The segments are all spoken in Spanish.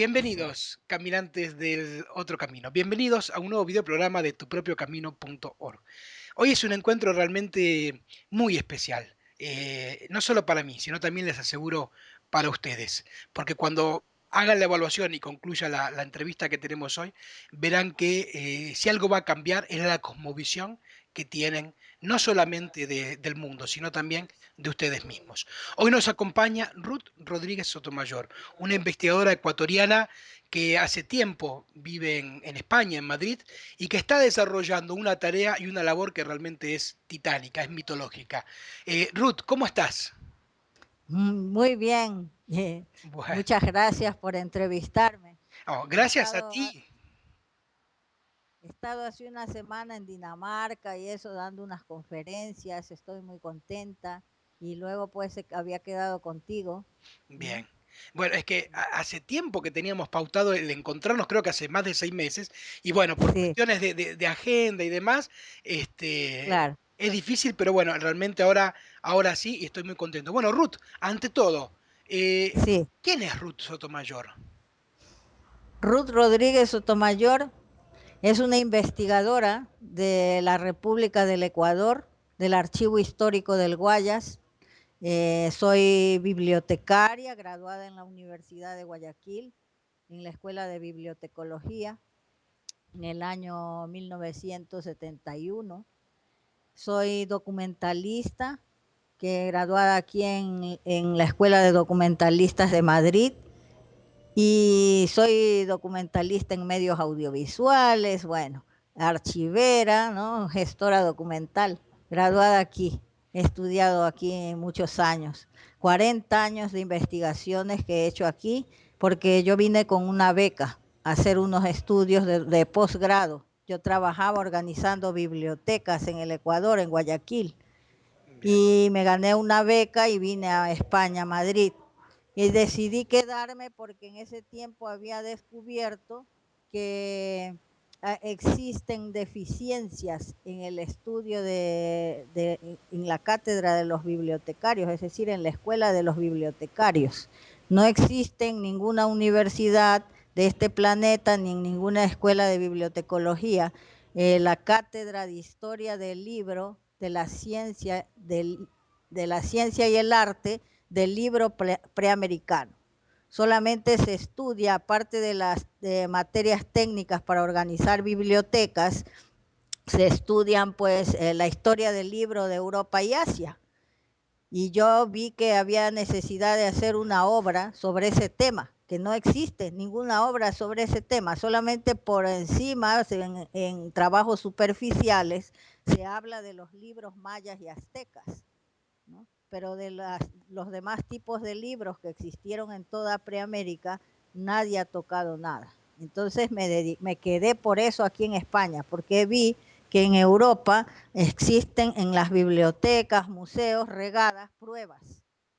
Bienvenidos, caminantes del otro camino. Bienvenidos a un nuevo videoprograma de tupropiocamino.org. Hoy es un encuentro realmente muy especial, no solo para mí, sino también les aseguro para ustedes, porque cuando hagan la evaluación y concluya la entrevista que tenemos hoy, verán que si algo va a cambiar es la cosmovisión que tienen, no solamente del mundo, sino también de ustedes mismos. Hoy nos acompaña Ruth Rodríguez Sotomayor, una investigadora ecuatoriana que hace tiempo vive en España, en Madrid, y que está desarrollando una tarea y una labor que realmente es titánica, es mitológica. Ruth, ¿cómo estás? Muy bien, Bueno, muchas gracias por entrevistarme. oh, He gracias a estado, ti. he estado hace una semana en Dinamarca y eso dando unas conferencias, estoy muy contenta y luego pues había quedado contigo, ¿no? Bien. Bueno, es que hace tiempo que teníamos pautado el encontrarnos, creo que hace más de 6 meses, y bueno, por Sí, cuestiones de agenda y demás, claro, es difícil, pero bueno, realmente ahora sí y estoy muy contento. Bueno, Ruth, ante todo, sí. ¿quién es Ruth Sotomayor? Ruth Rodríguez Sotomayor es una investigadora de la República del Ecuador, del Archivo Histórico del Guayas. Soy bibliotecaria, graduada en la Universidad de Guayaquil, en la Escuela de Bibliotecología, en el año 1971. Soy documentalista, que graduada aquí en la Escuela de Documentalistas de Madrid, y soy documentalista en medios audiovisuales, bueno, archivera, ¿no? Gestora documental, graduada aquí, he estudiado aquí muchos años, 40 años de investigaciones que he hecho aquí, porque yo vine con una beca a hacer unos estudios de posgrado. Yo trabajaba organizando bibliotecas en el Ecuador, en Guayaquil, Bien, y me gané una beca y vine a España, a Madrid. Y decidí quedarme porque en ese tiempo había descubierto que existen deficiencias en el estudio en la cátedra de los bibliotecarios, es decir, en la escuela de los bibliotecarios. No existe en ninguna universidad de este planeta ni en ninguna escuela de bibliotecología la cátedra de historia del libro, de la ciencia y el arte del libro preamericano. Solamente se estudia, aparte de las materias técnicas para organizar bibliotecas, se estudian pues la historia del libro de Europa y Asia. Y yo vi que había necesidad de hacer una obra sobre ese tema, que no existe ninguna obra sobre ese tema, solamente por encima, en trabajos superficiales, se habla de los libros mayas y aztecas, ¿no? Pero de los demás tipos de libros que existieron en toda Preamérica, nadie ha tocado nada. Entonces me quedé por eso aquí en España, porque vi que en Europa existen en las bibliotecas, museos, regadas pruebas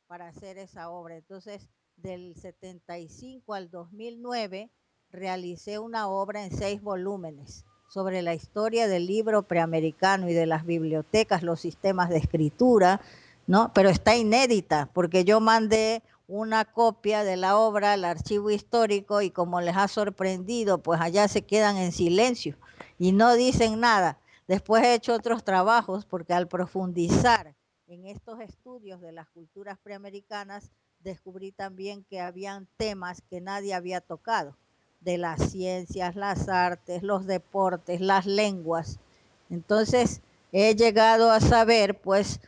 para hacer esa obra. Entonces, del 75 al 2009, realicé una obra en 6 volúmenes sobre la historia del libro preamericano y de las bibliotecas, los sistemas de escritura, ¿no? Pero está inédita, porque yo mandé una copia de la obra al archivo histórico y como les ha sorprendido, pues allá se quedan en silencio y no dicen nada. Después he hecho otros trabajos porque al profundizar en estos estudios de las culturas preamericanas, descubrí también que habían temas que nadie había tocado, de las ciencias, las artes, los deportes, las lenguas. Entonces, he llegado a saber, pues,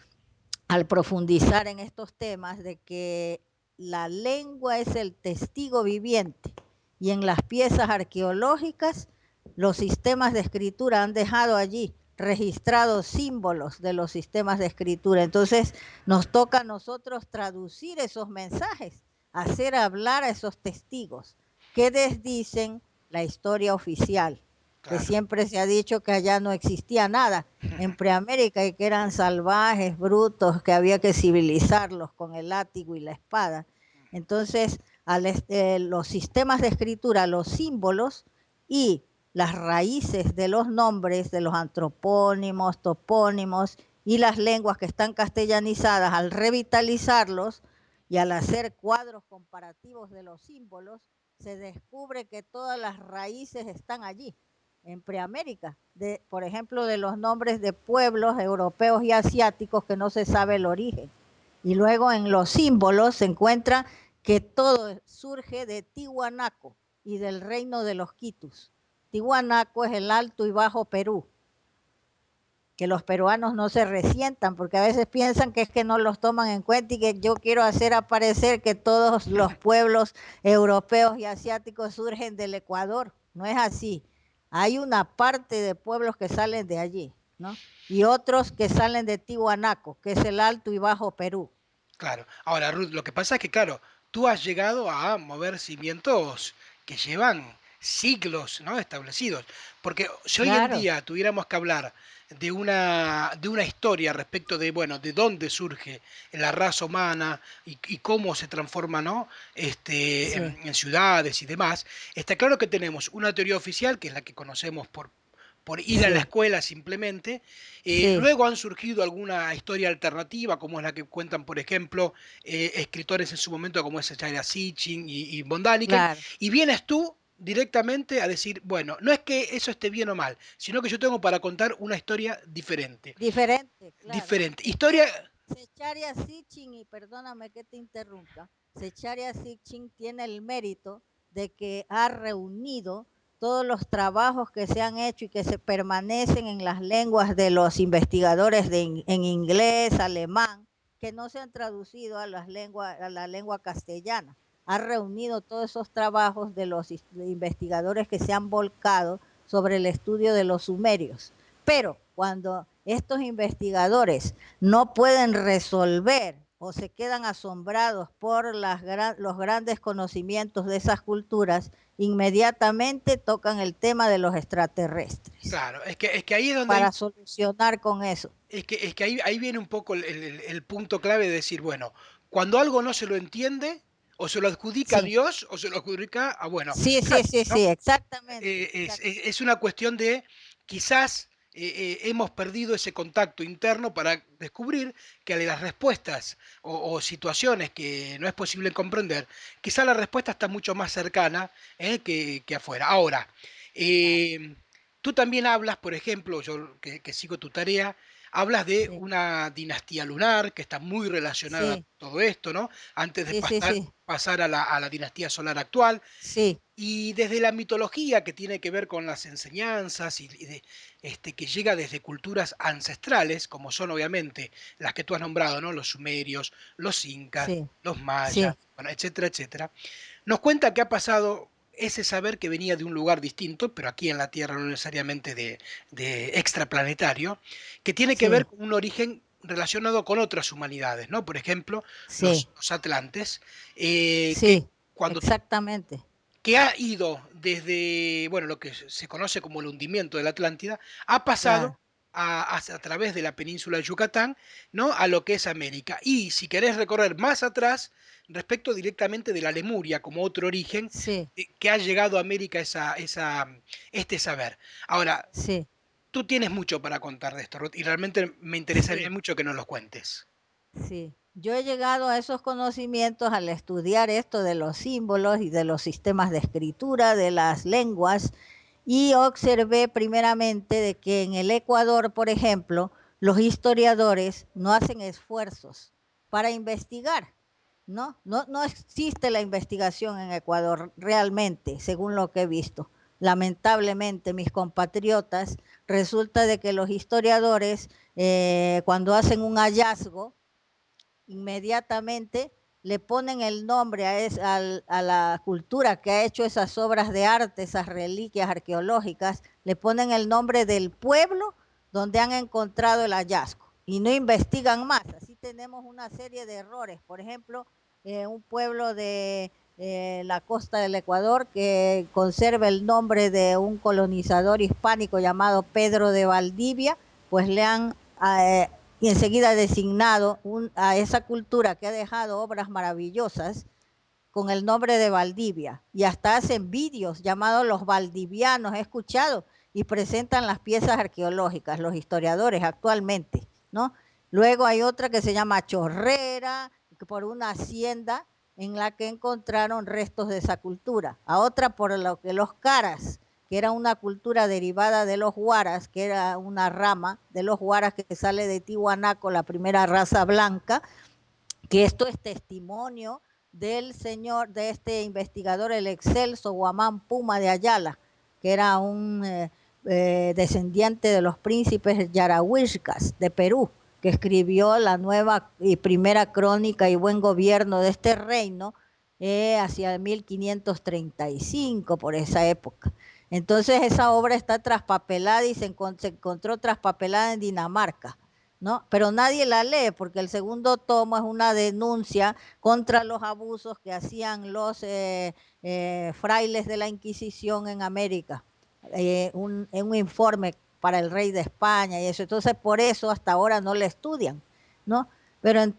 al profundizar en estos temas, de que la lengua es el testigo viviente y en las piezas arqueológicas los sistemas de escritura han dejado allí registrados símbolos de los sistemas de escritura. Entonces nos toca a nosotros traducir esos mensajes, hacer hablar a esos testigos que desdicen la historia oficial, que claro. siempre se ha dicho que allá no existía nada en Preamérica y que eran salvajes, brutos, que había que civilizarlos con el látigo y la espada. Entonces, los sistemas de escritura, los símbolos y las raíces de los nombres, de los antropónimos, topónimos y las lenguas que están castellanizadas, al revitalizarlos y al hacer cuadros comparativos de los símbolos, se descubre que todas las raíces están allí, en Preamérica. Por ejemplo, de los nombres de pueblos europeos y asiáticos que no se sabe el origen. Y luego en los símbolos se encuentra que todo surge de Tiwanaku y del reino de los Quitus. Tiwanaku es el Alto y Bajo Perú, que los peruanos no se resientan, porque a veces piensan que es que no los toman en cuenta y que yo quiero hacer aparecer que todos los pueblos europeos y asiáticos surgen del Ecuador. No es así. Hay una parte de pueblos que salen de allí, ¿no? Y otros que salen de Tiwanaku, que es el Alto y Bajo Perú. Claro. Ahora, Ruth, lo que pasa es que, claro, tú has llegado a mover cimientos que llevan siglos, ¿no? Establecidos. Porque si hoy en Claro, día tuviéramos que hablar de una historia respecto de, bueno, de dónde surge la raza humana y cómo se transforma, ¿no? sí, En ciudades y demás, está claro que tenemos una teoría oficial, que es la que conocemos por ir a la sí, escuela simplemente. sí, Luego han surgido alguna historia alternativa, como es la que cuentan, por ejemplo, escritores en su momento, como es Chaira Sitchin y von Däniken, claro. y vienes tú directamente a decir, bueno, no es que eso esté bien o mal, sino que yo tengo para contar una historia diferente. Diferente, claro. Diferente. Es que Historia, Secharia Sitchin, y perdóname que te interrumpa, Secharia Sitchin tiene el mérito de que ha reunido todos los trabajos que se han hecho y que se permanecen en las lenguas de los investigadores en inglés, alemán, que no se han traducido a a la lengua castellana. Ha reunido todos esos trabajos de los investigadores que se han volcado sobre el estudio de los sumerios. Pero cuando estos investigadores no pueden resolver o se quedan asombrados por los grandes conocimientos de esas culturas, inmediatamente tocan el tema de los extraterrestres claro, es que ahí es donde para solucionar con eso. es que ahí viene un poco el punto clave de decir, bueno, cuando algo no se lo entiende, o se lo adjudica a Sí, Dios, o se lo adjudica a, bueno, sí, sí, sí, ¿no? sí, exactamente, Es una cuestión de quizás hemos perdido ese contacto interno para descubrir que las respuestas o situaciones que no es posible comprender, quizás la respuesta está mucho más cercana que afuera. Ahora, claro, eh, tú también hablas, por ejemplo, yo que sigo tu tarea, hablas de sí, una dinastía lunar que está muy relacionada a sí, todo esto, ¿no? Antes de sí, sí, sí, pasar a la dinastía solar actual. sí, Y desde la mitología que tiene que ver con las enseñanzas que llega desde culturas ancestrales, como son obviamente las que tú has nombrado, ¿no? Los sumerios, los incas, sí, los mayas, sí, bueno, etcétera, etcétera, nos cuenta que ha pasado ese saber que venía de un lugar distinto, pero aquí en la Tierra no necesariamente de extraplanetario, que tiene que ver sí, con un origen relacionado con otras humanidades, ¿no? Por ejemplo, sí, los atlantes, que sí, cuando exactamente, que ha ido desde, bueno, lo que se conoce como el hundimiento de la Atlántida, ha pasado claro, a través de la península de Yucatán, ¿no? A lo que es América. Y si querés recorrer más atrás, respecto directamente de la Lemuria como otro origen, sí, que ha llegado a América este saber. Ahora, sí, tú tienes mucho para contar de esto, Ruth, y realmente me interesaría sí. mucho que nos los cuentes. Sí, yo he llegado a esos conocimientos al estudiar esto de los símbolos y de los sistemas de escritura, de las lenguas, y observé primeramente de que en el Ecuador, por ejemplo, los historiadores no hacen esfuerzos para investigar, ¿no? No existe la investigación en Ecuador realmente, según lo que he visto. Lamentablemente, mis compatriotas, resulta de que los historiadores, cuando hacen un hallazgo, inmediatamente le ponen el nombre a la cultura que ha hecho esas obras de arte, esas reliquias arqueológicas, le ponen el nombre del pueblo donde han encontrado el hallazgo y no investigan más. Así tenemos una serie de errores. Por ejemplo, un pueblo de la costa del Ecuador que conserva el nombre de un colonizador hispánico llamado Pedro de Valdivia, pues le han y enseguida designado a esa cultura que ha dejado obras maravillosas con el nombre de Valdivia. Y hasta hacen vídeos llamados Los Valdivianos, he escuchado, y presentan las piezas arqueológicas, los historiadores actualmente, ¿no? Luego hay otra que se llama Chorrera, por una hacienda en la que encontraron restos de esa cultura. A otra por lo que los caras, que era una cultura derivada de los huaras, que era una rama de los huaras que sale de Tiwanaco, la primera raza blanca, que esto es testimonio del señor, de este investigador, el excelso Guamán Puma de Ayala, que era un descendiente de los príncipes yarahuishcas de Perú, que escribió la nueva y primera crónica y buen gobierno de este reino hacia 1535, por esa época. Entonces esa obra está traspapelada y se encontró traspapelada en Dinamarca, ¿no? Pero nadie la lee porque el segundo tomo es una denuncia contra los abusos que hacían los frailes de la Inquisición en América, un informe para el rey de España y eso. Entonces, por eso hasta ahora no la estudian, ¿no? Pero en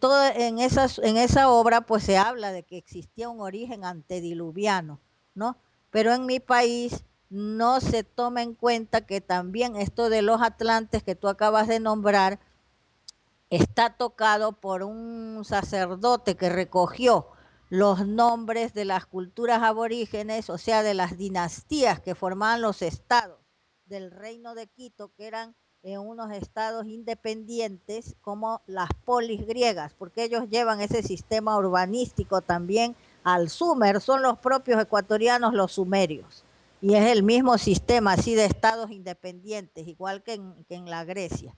esa obra pues se habla de que existía un origen antediluviano, ¿no? Pero en mi país no se toma en cuenta que también esto de los atlantes que tú acabas de nombrar está tocado por un sacerdote que recogió los nombres de las culturas aborígenes, o sea, de las dinastías que formaban los estados del reino de Quito, que eran unos estados independientes como las polis griegas, porque ellos llevan ese sistema urbanístico también al Sumer, son los propios ecuatorianos los sumerios, y es el mismo sistema así de estados independientes, igual que en la Grecia.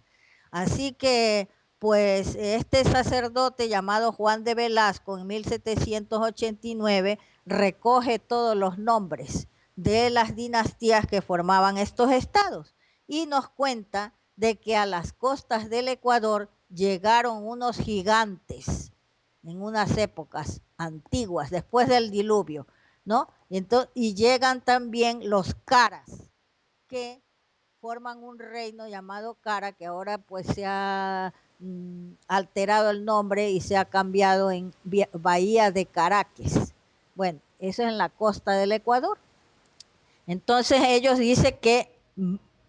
Así que pues este sacerdote llamado Juan de Velasco en 1789 recoge todos los nombres de las dinastías que formaban estos estados y nos cuenta de que a las costas del Ecuador llegaron unos gigantes en unas épocas antiguas, después del diluvio, ¿no? Y llegan también los caras, que forman un reino llamado Cara, que ahora pues se ha alterado el nombre y se ha cambiado en Bahía de Caracas. Bueno, eso es en la costa del Ecuador. Entonces ellos dicen que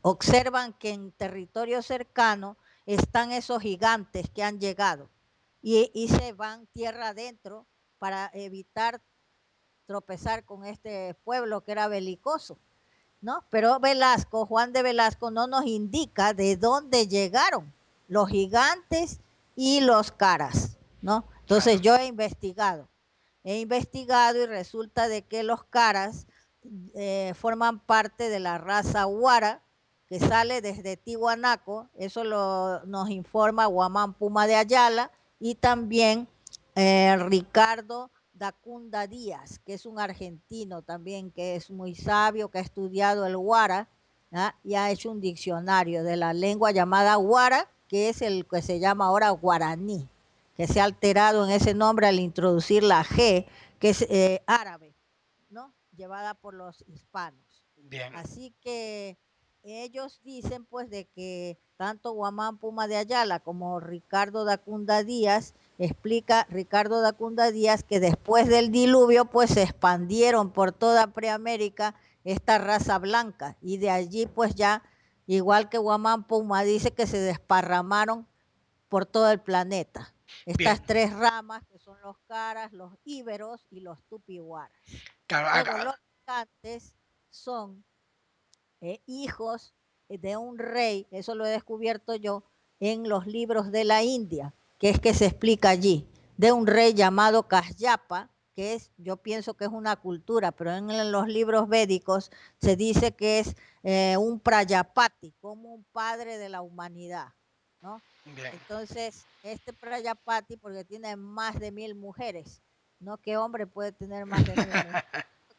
observan que en territorio cercano están esos gigantes que han llegado y se van tierra adentro para evitar tropezar con este pueblo que era belicoso, ¿no? Pero Velasco, Juan de Velasco, no nos indica de dónde llegaron los gigantes y los caras, ¿no? Entonces Claro. yo he investigado y resulta de que los caras forman parte de la raza Huara, que sale desde Tiwanaco, eso nos informa Guamán Puma de Ayala, y también Ricardo Dacunda Díaz, que es un argentino también, que es muy sabio, que ha estudiado el Huara, ¿ah? Y ha hecho un diccionario de la lengua llamada Huara, que es el que se llama ahora guaraní, que se ha alterado en ese nombre al introducir la G, que es árabe, ¿no? Llevada por los hispanos. Bien. Así que ellos dicen pues de que tanto Guamán Puma de Ayala como Ricardo Dacunda Díaz, explica Ricardo Dacunda Díaz, que después del diluvio pues se expandieron por toda Preamérica esta raza blanca y de allí pues ya, igual que Guamán Puma, dice que se desparramaron por todo el planeta. Bien. Estas tres ramas que son los caras, los íberos y los tupihuaras. Claro, Luego los gigantes son hijos de un rey, eso lo he descubierto yo en los libros de la India, que es que se explica allí, de un rey llamado Kashyapa, que es, yo pienso que es una cultura, pero en los libros védicos se dice que es un Prayapati, como un padre de la humanidad, ¿no? bien. Entonces, este Prayapati, porque tiene más de 1000 mujeres, ¿no? ¿Qué hombre puede tener más de 1000 mujeres?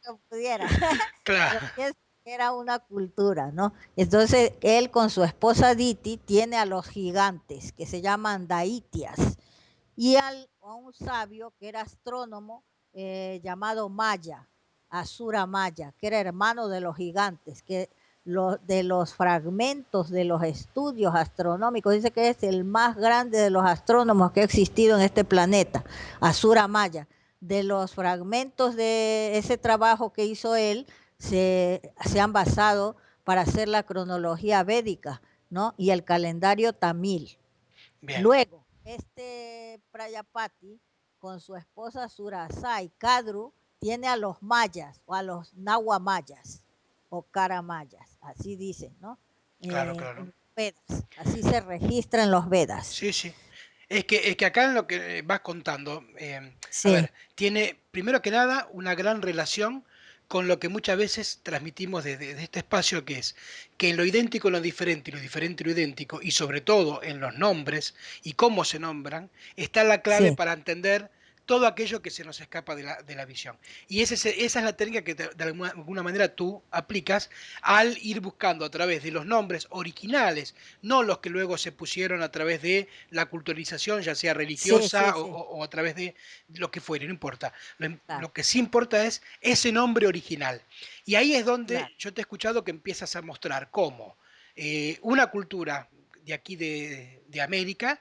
Que pudiera, pero Claro. pienso que era una cultura, ¿no? Entonces, él con su esposa Diti tiene a los gigantes que se llaman Daitias y a un sabio que era astrónomo llamado Maya, Asura Maya, que era hermano de los gigantes, que de los fragmentos de los estudios astronómicos, dice que es el más grande de los astrónomos que ha existido en este planeta, Asura Maya. De los fragmentos de ese trabajo que hizo él, se han basado para hacer la cronología védica, ¿no? Y el calendario tamil. Bien. Luego, este Prayapati con su esposa Surasai, Kadru, tiene a los mayas o a los nahuamayas o caramayas, así dicen, ¿no? Claro, claro. En los Vedas, así se registra en los Vedas. Sí, sí. Es que acá en lo que vas contando, a Sí, ver, tiene primero que nada una gran relación con lo que muchas veces transmitimos desde este espacio, que es que en lo idéntico, en lo diferente, y lo diferente, y lo idéntico, y sobre todo en los nombres y cómo se nombran, está la clave sí, para entender todo aquello que se nos escapa de la visión. Y esa es la técnica que de alguna manera tú aplicas al ir buscando a través de los nombres originales, no los que luego se pusieron a través de la culturalización, ya sea sí, sí, religiosa o, sí, o a través de lo que fuere, no importa. claro, Lo que sí importa es ese nombre original. Y ahí es donde claro, yo te he escuchado que empiezas a mostrar cómo una cultura de aquí de América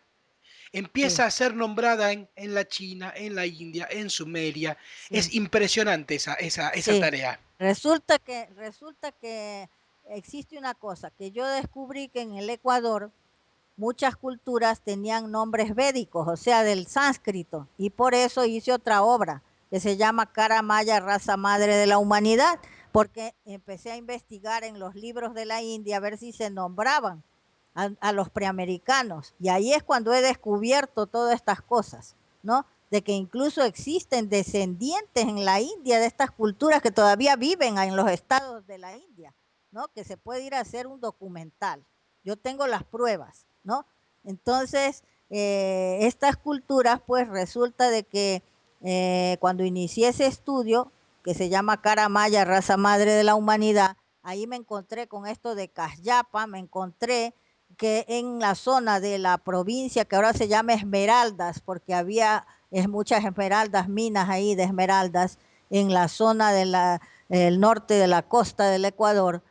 empieza sí, a ser nombrada en la China, en la India, en Sumeria. Es sí. impresionante esa Sí, tarea. resulta que existe una cosa, que yo descubrí que en el Ecuador muchas culturas tenían nombres védicos, o sea, del sánscrito, y por eso hice otra obra que se llama Cara Maya, raza madre de la humanidad, porque empecé a investigar en los libros de la India a ver si se nombraban a los preamericanos, y ahí es cuando he descubierto todas estas cosas, ¿no? De que incluso existen descendientes en la India de estas culturas que todavía viven en los estados de la India, ¿no? Que se puede ir a hacer un documental. Yo tengo las pruebas, ¿no? Entonces, estas culturas, pues resulta de que cuando inicié ese estudio, que se llama Cara Maya, raza madre de la humanidad, ahí me encontré con esto de Casyapa, me encontré que en la zona de la provincia que ahora se llama Esmeraldas, porque había muchas esmeraldas, minas ahí de esmeraldas, en la zona del norte de la costa del Ecuador,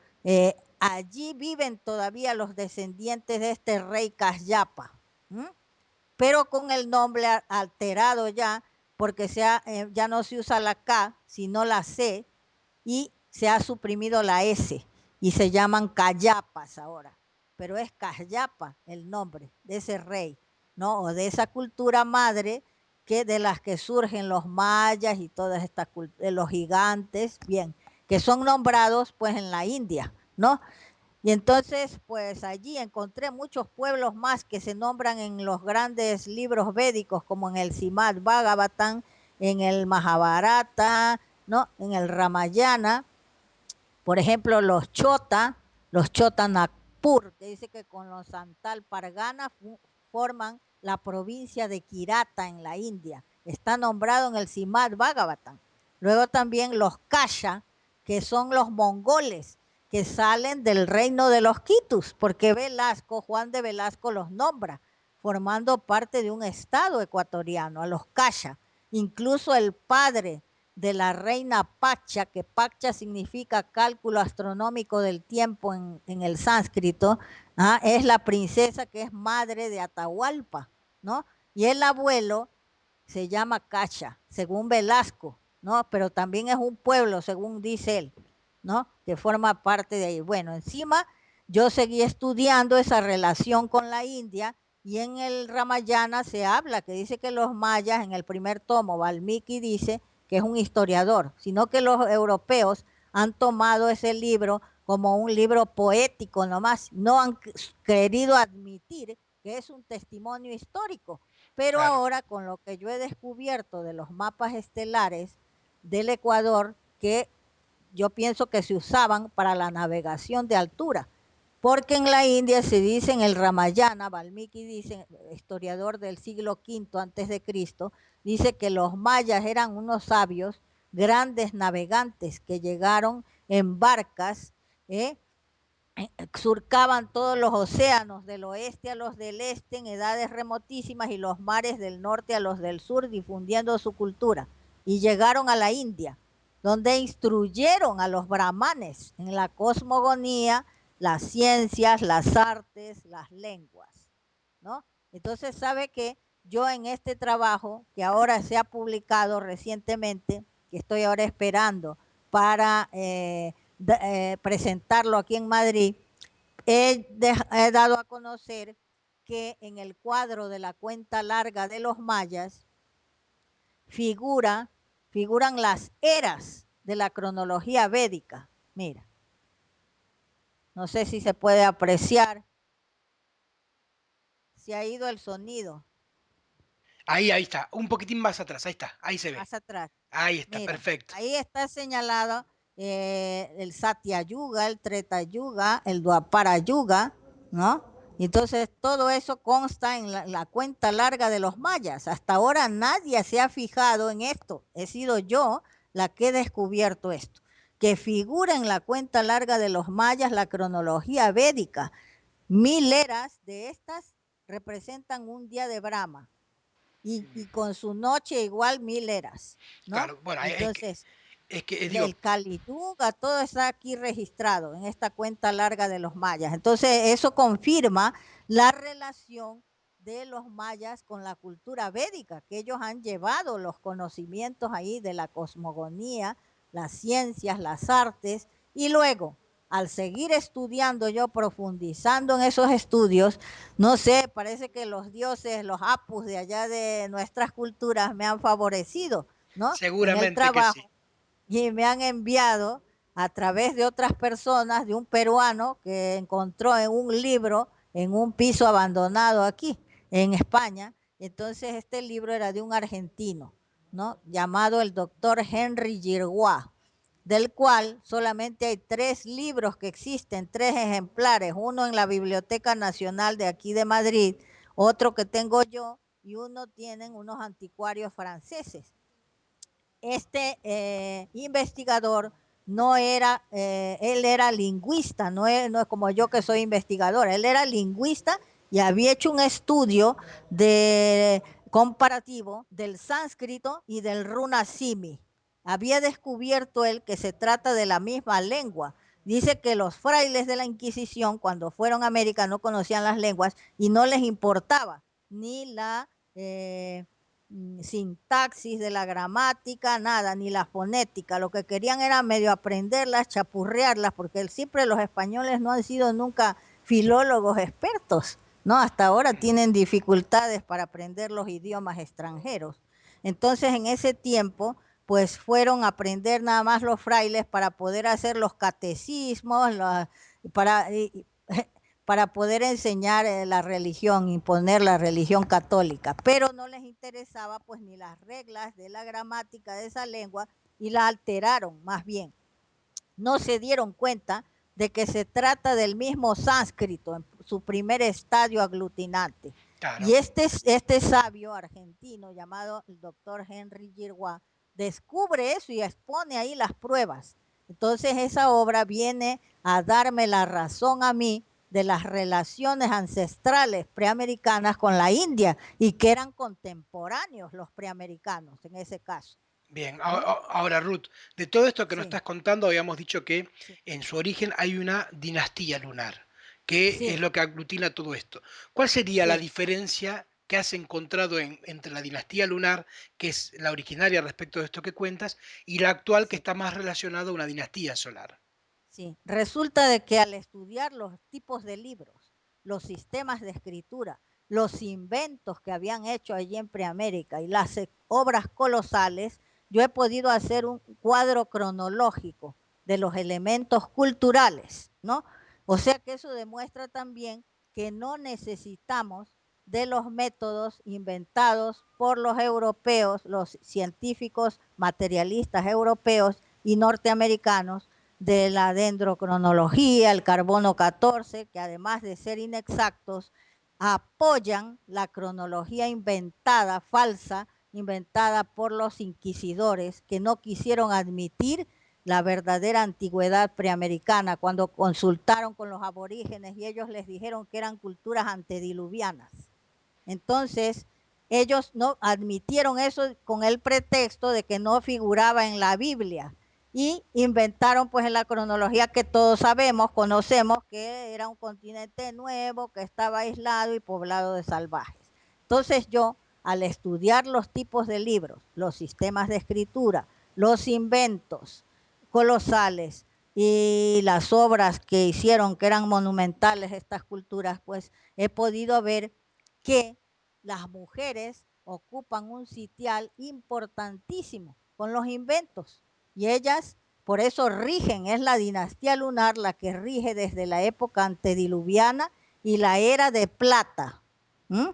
allí viven todavía los descendientes de este rey Casyapa, ¿m? Pero con el nombre alterado ya, porque ya no se usa la K, sino la C, y se ha suprimido la S, y se llaman Cayapas ahora. Pero es Cayapa el nombre de ese rey, ¿no? O de esa cultura madre que de las que surgen los mayas y todas estas los gigantes, bien, que son nombrados pues en la India, ¿no? Y entonces, pues allí encontré muchos pueblos más que se nombran en los grandes libros védicos, como en el Simad Bhagavatam, en el Mahabharata, ¿no? En el Ramayana. Por ejemplo, los Chota Nagpur, que dice que con los Santal Pargana forman la provincia de Kirata en la India. Está nombrado en el Simad Bhagavatam. Luego también los Kasha, que son los mongoles, que salen del reino de los Quitus, porque Juan de Velasco los nombra, formando parte de un estado ecuatoriano, a los Kasha. Incluso el padre de la reina Pacha, que Pacha significa cálculo astronómico del tiempo en el sánscrito, es la princesa que es madre de Atahualpa, ¿no? Y el abuelo se llama Cacha, según Velasco, ¿no? Pero también es un pueblo, según dice él, ¿no? Que forma parte de ahí. Bueno, encima yo seguí estudiando esa relación con la India y en el Ramayana se habla que dice que los mayas, en el primer tomo, Valmiki dice que es un historiador, sino que los europeos han tomado ese libro como un libro poético nomás, no han querido admitir que es un testimonio histórico. Pero Claro. ahora con lo que yo he descubierto de los mapas estelares del Ecuador, que yo pienso que se usaban para la navegación de altura, porque en la India se dice en el Ramayana, Valmiki dice, historiador del siglo V antes de Cristo, dice que los mayas eran unos sabios, grandes navegantes que llegaron en barcas, ¿eh? Surcaban todos los océanos del oeste a los del este en edades remotísimas y los mares del norte a los del sur, difundiendo su cultura. Y llegaron a la India, donde instruyeron a los brahmanes en la cosmogonía, las ciencias, las artes, las lenguas, ¿no? Entonces, sabe que yo en este trabajo, que ahora se ha publicado recientemente, que estoy ahora esperando para presentarlo aquí en Madrid, he dado a conocer que en el cuadro de la cuenta larga de los mayas figuran las eras de la cronología védica. Mira, no sé si se puede apreciar, si ha ido el sonido Ahí está, un poquitín más atrás, ahí está, ahí se ve. más atrás. Ahí está, Mira, perfecto. ahí está señalado el Satya Yuga, el Treta Yuga, el Dwapara Yuga, ¿no? Y entonces todo eso consta en la cuenta larga de los mayas. Hasta ahora nadie se ha fijado en esto. He sido yo la que he descubierto esto. Que figura en la cuenta larga de los mayas la cronología védica. 1000 eras de estas representan un día de Brahma y con su noche igual 1000 eras, ¿no? Claro, bueno, Entonces, digo, el Kali Yuga, todo está aquí registrado en esta cuenta larga de los mayas. Entonces, eso confirma la relación de los mayas con la cultura védica, que ellos han llevado los conocimientos ahí de la cosmogonía, las ciencias, las artes, y luego, al seguir estudiando yo, profundizando en esos estudios, no sé, parece que los dioses, los apus de allá de nuestras culturas me han favorecido, ¿no? En el seguramente que sí. trabajo y me han enviado a través de otras personas, de un peruano que encontró en un libro en un piso abandonado aquí, en España. Entonces este libro era de un argentino, ¿no? Llamado el doctor Henry Girguá, del cual solamente hay 3 libros que existen, 3 ejemplares, uno en la Biblioteca Nacional de aquí de Madrid, otro que tengo yo y uno tienen unos anticuarios franceses. Este investigador no era, él era lingüista, no es como yo que soy investigadora, él era lingüista y había hecho un estudio de comparativo del sánscrito y del runasimi. Había descubierto él que se trata de la misma lengua. Dice que los frailes de la Inquisición, cuando fueron a América, no conocían las lenguas y no les importaba ni la sintaxis de la gramática, nada, ni la fonética. Lo que querían era medio aprenderlas, chapurrearlas, porque siempre los españoles no han sido nunca filólogos expertos, ¿no? Hasta ahora tienen dificultades para aprender los idiomas extranjeros. Entonces, en ese tiempo, pues fueron a aprender nada más los frailes para poder hacer los catecismos, para, para poder enseñar la religión, imponer la religión católica, pero no les interesaba pues ni las reglas de la gramática de esa lengua y la alteraron más bien. No se dieron cuenta de que se trata del mismo sánscrito en su primer estadio aglutinante. Claro. Y este sabio argentino llamado el doctor Henry Girguá descubre eso y expone ahí las pruebas. Entonces esa obra viene a darme la razón a mí de las relaciones ancestrales preamericanas con la India y que eran contemporáneos los preamericanos en ese caso. Bien, ¿Mm? ahora Ruth, de todo esto que nos Sí, estás contando, habíamos dicho que sí, en su origen hay una dinastía lunar, que es sí, lo que aglutina todo esto. ¿Cuál sería la sí, diferencia que has encontrado entre la dinastía lunar, que es la originaria respecto de esto que cuentas, y la actual que sí. está más relacionada a una dinastía solar? Sí, resulta de que al estudiar los tipos de libros, los sistemas de escritura, los inventos que habían hecho allí en Preamérica y las obras colosales, yo he podido hacer un cuadro cronológico de los elementos culturales, ¿no? O sea que eso demuestra también que no necesitamos de los métodos inventados por los europeos, los científicos materialistas europeos y norteamericanos, de la dendrocronología, el carbono 14, que además de ser inexactos, apoyan la cronología inventada, falsa, inventada por los inquisidores que no quisieron admitir la verdadera antigüedad preamericana cuando consultaron con los aborígenes y ellos les dijeron que eran culturas antediluvianas. Entonces, ellos no admitieron eso con el pretexto de que no figuraba en la Biblia y inventaron pues en la cronología que todos sabemos, conocemos que era un continente nuevo, que estaba aislado y poblado de salvajes. Entonces yo, al estudiar los tipos de libros, los sistemas de escritura, los inventos colosales y las obras que hicieron, que eran monumentales estas culturas, pues he podido ver que las mujeres ocupan un sitial importantísimo con los inventos. Y ellas por eso rigen, es la dinastía lunar la que rige desde la época antediluviana y la era de plata. ¿Mm?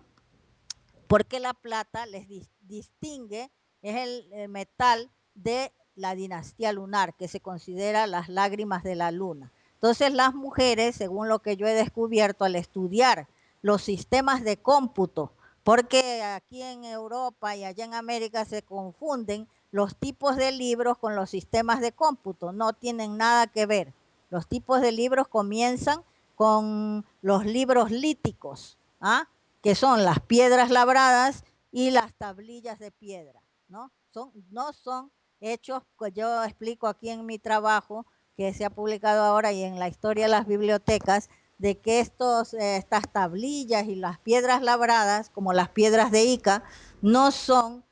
Porque la plata les distingue, es el metal de la dinastía lunar, que se considera las lágrimas de la luna. Entonces las mujeres, según lo que yo he descubierto al estudiar los sistemas de cómputo, porque aquí en Europa y allá en América se confunden los tipos de libros con los sistemas de cómputo, no tienen nada que ver. Los tipos de libros comienzan con los libros líticos, ¿ah? Que son las piedras labradas y las tablillas de piedra, ¿no? No son hechos, que yo explico aquí en mi trabajo, que se ha publicado ahora y en la historia de las bibliotecas, de que estas tablillas y las piedras labradas, como las piedras de Ica, no son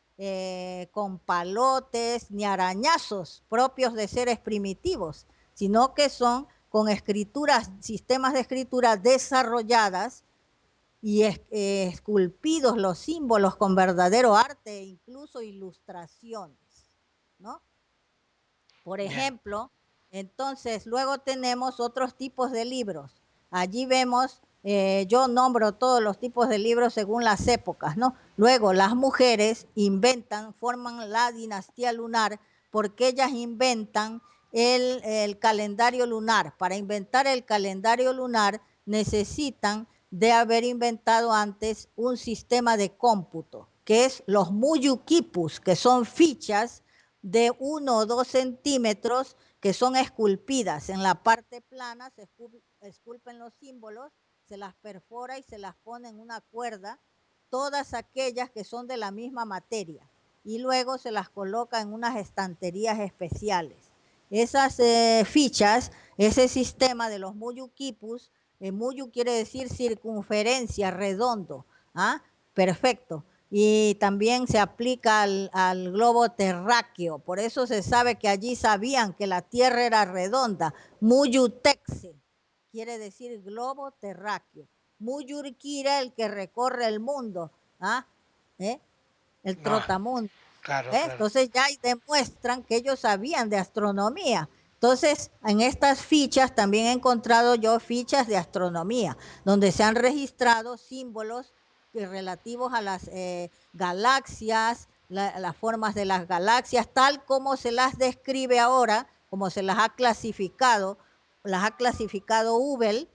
con palotes ni arañazos propios de seres primitivos, sino que son con escrituras, sistemas de escritura desarrolladas y esculpidos los símbolos con verdadero arte e incluso ilustraciones, ¿no? Por Bien, ejemplo, entonces luego tenemos otros tipos de libros. Allí vemos, yo nombro todos los tipos de libros según las épocas, ¿no? Luego las mujeres inventan, forman la dinastía lunar porque ellas inventan el calendario lunar. Para inventar el calendario lunar necesitan de haber inventado antes un sistema de cómputo, que es los muyukipus, que son fichas de 1 o 2 centímetros que son esculpidas. En la parte plana se esculpen los símbolos, se las perfora y se las pone en una cuerda, todas aquellas que son de la misma materia, y luego se las coloca en unas estanterías especiales. Esas fichas, ese sistema de los muyukipus, muyu quiere decir circunferencia, redondo, ¿ah? Perfecto. Y también se aplica al globo terráqueo, por eso se sabe que allí sabían que la Tierra era redonda. Muyutexe quiere decir globo terráqueo. Muyurquira, el que recorre el mundo, ¿ah? ¿Eh? El no, trotamundo. claro, claro. Entonces ya demuestran que ellos sabían de astronomía. Entonces, en estas fichas también he encontrado yo fichas de astronomía, donde se han registrado símbolos relativos a las galaxias, las formas de las galaxias, tal como se las describe ahora, como se las ha clasificado Hubble,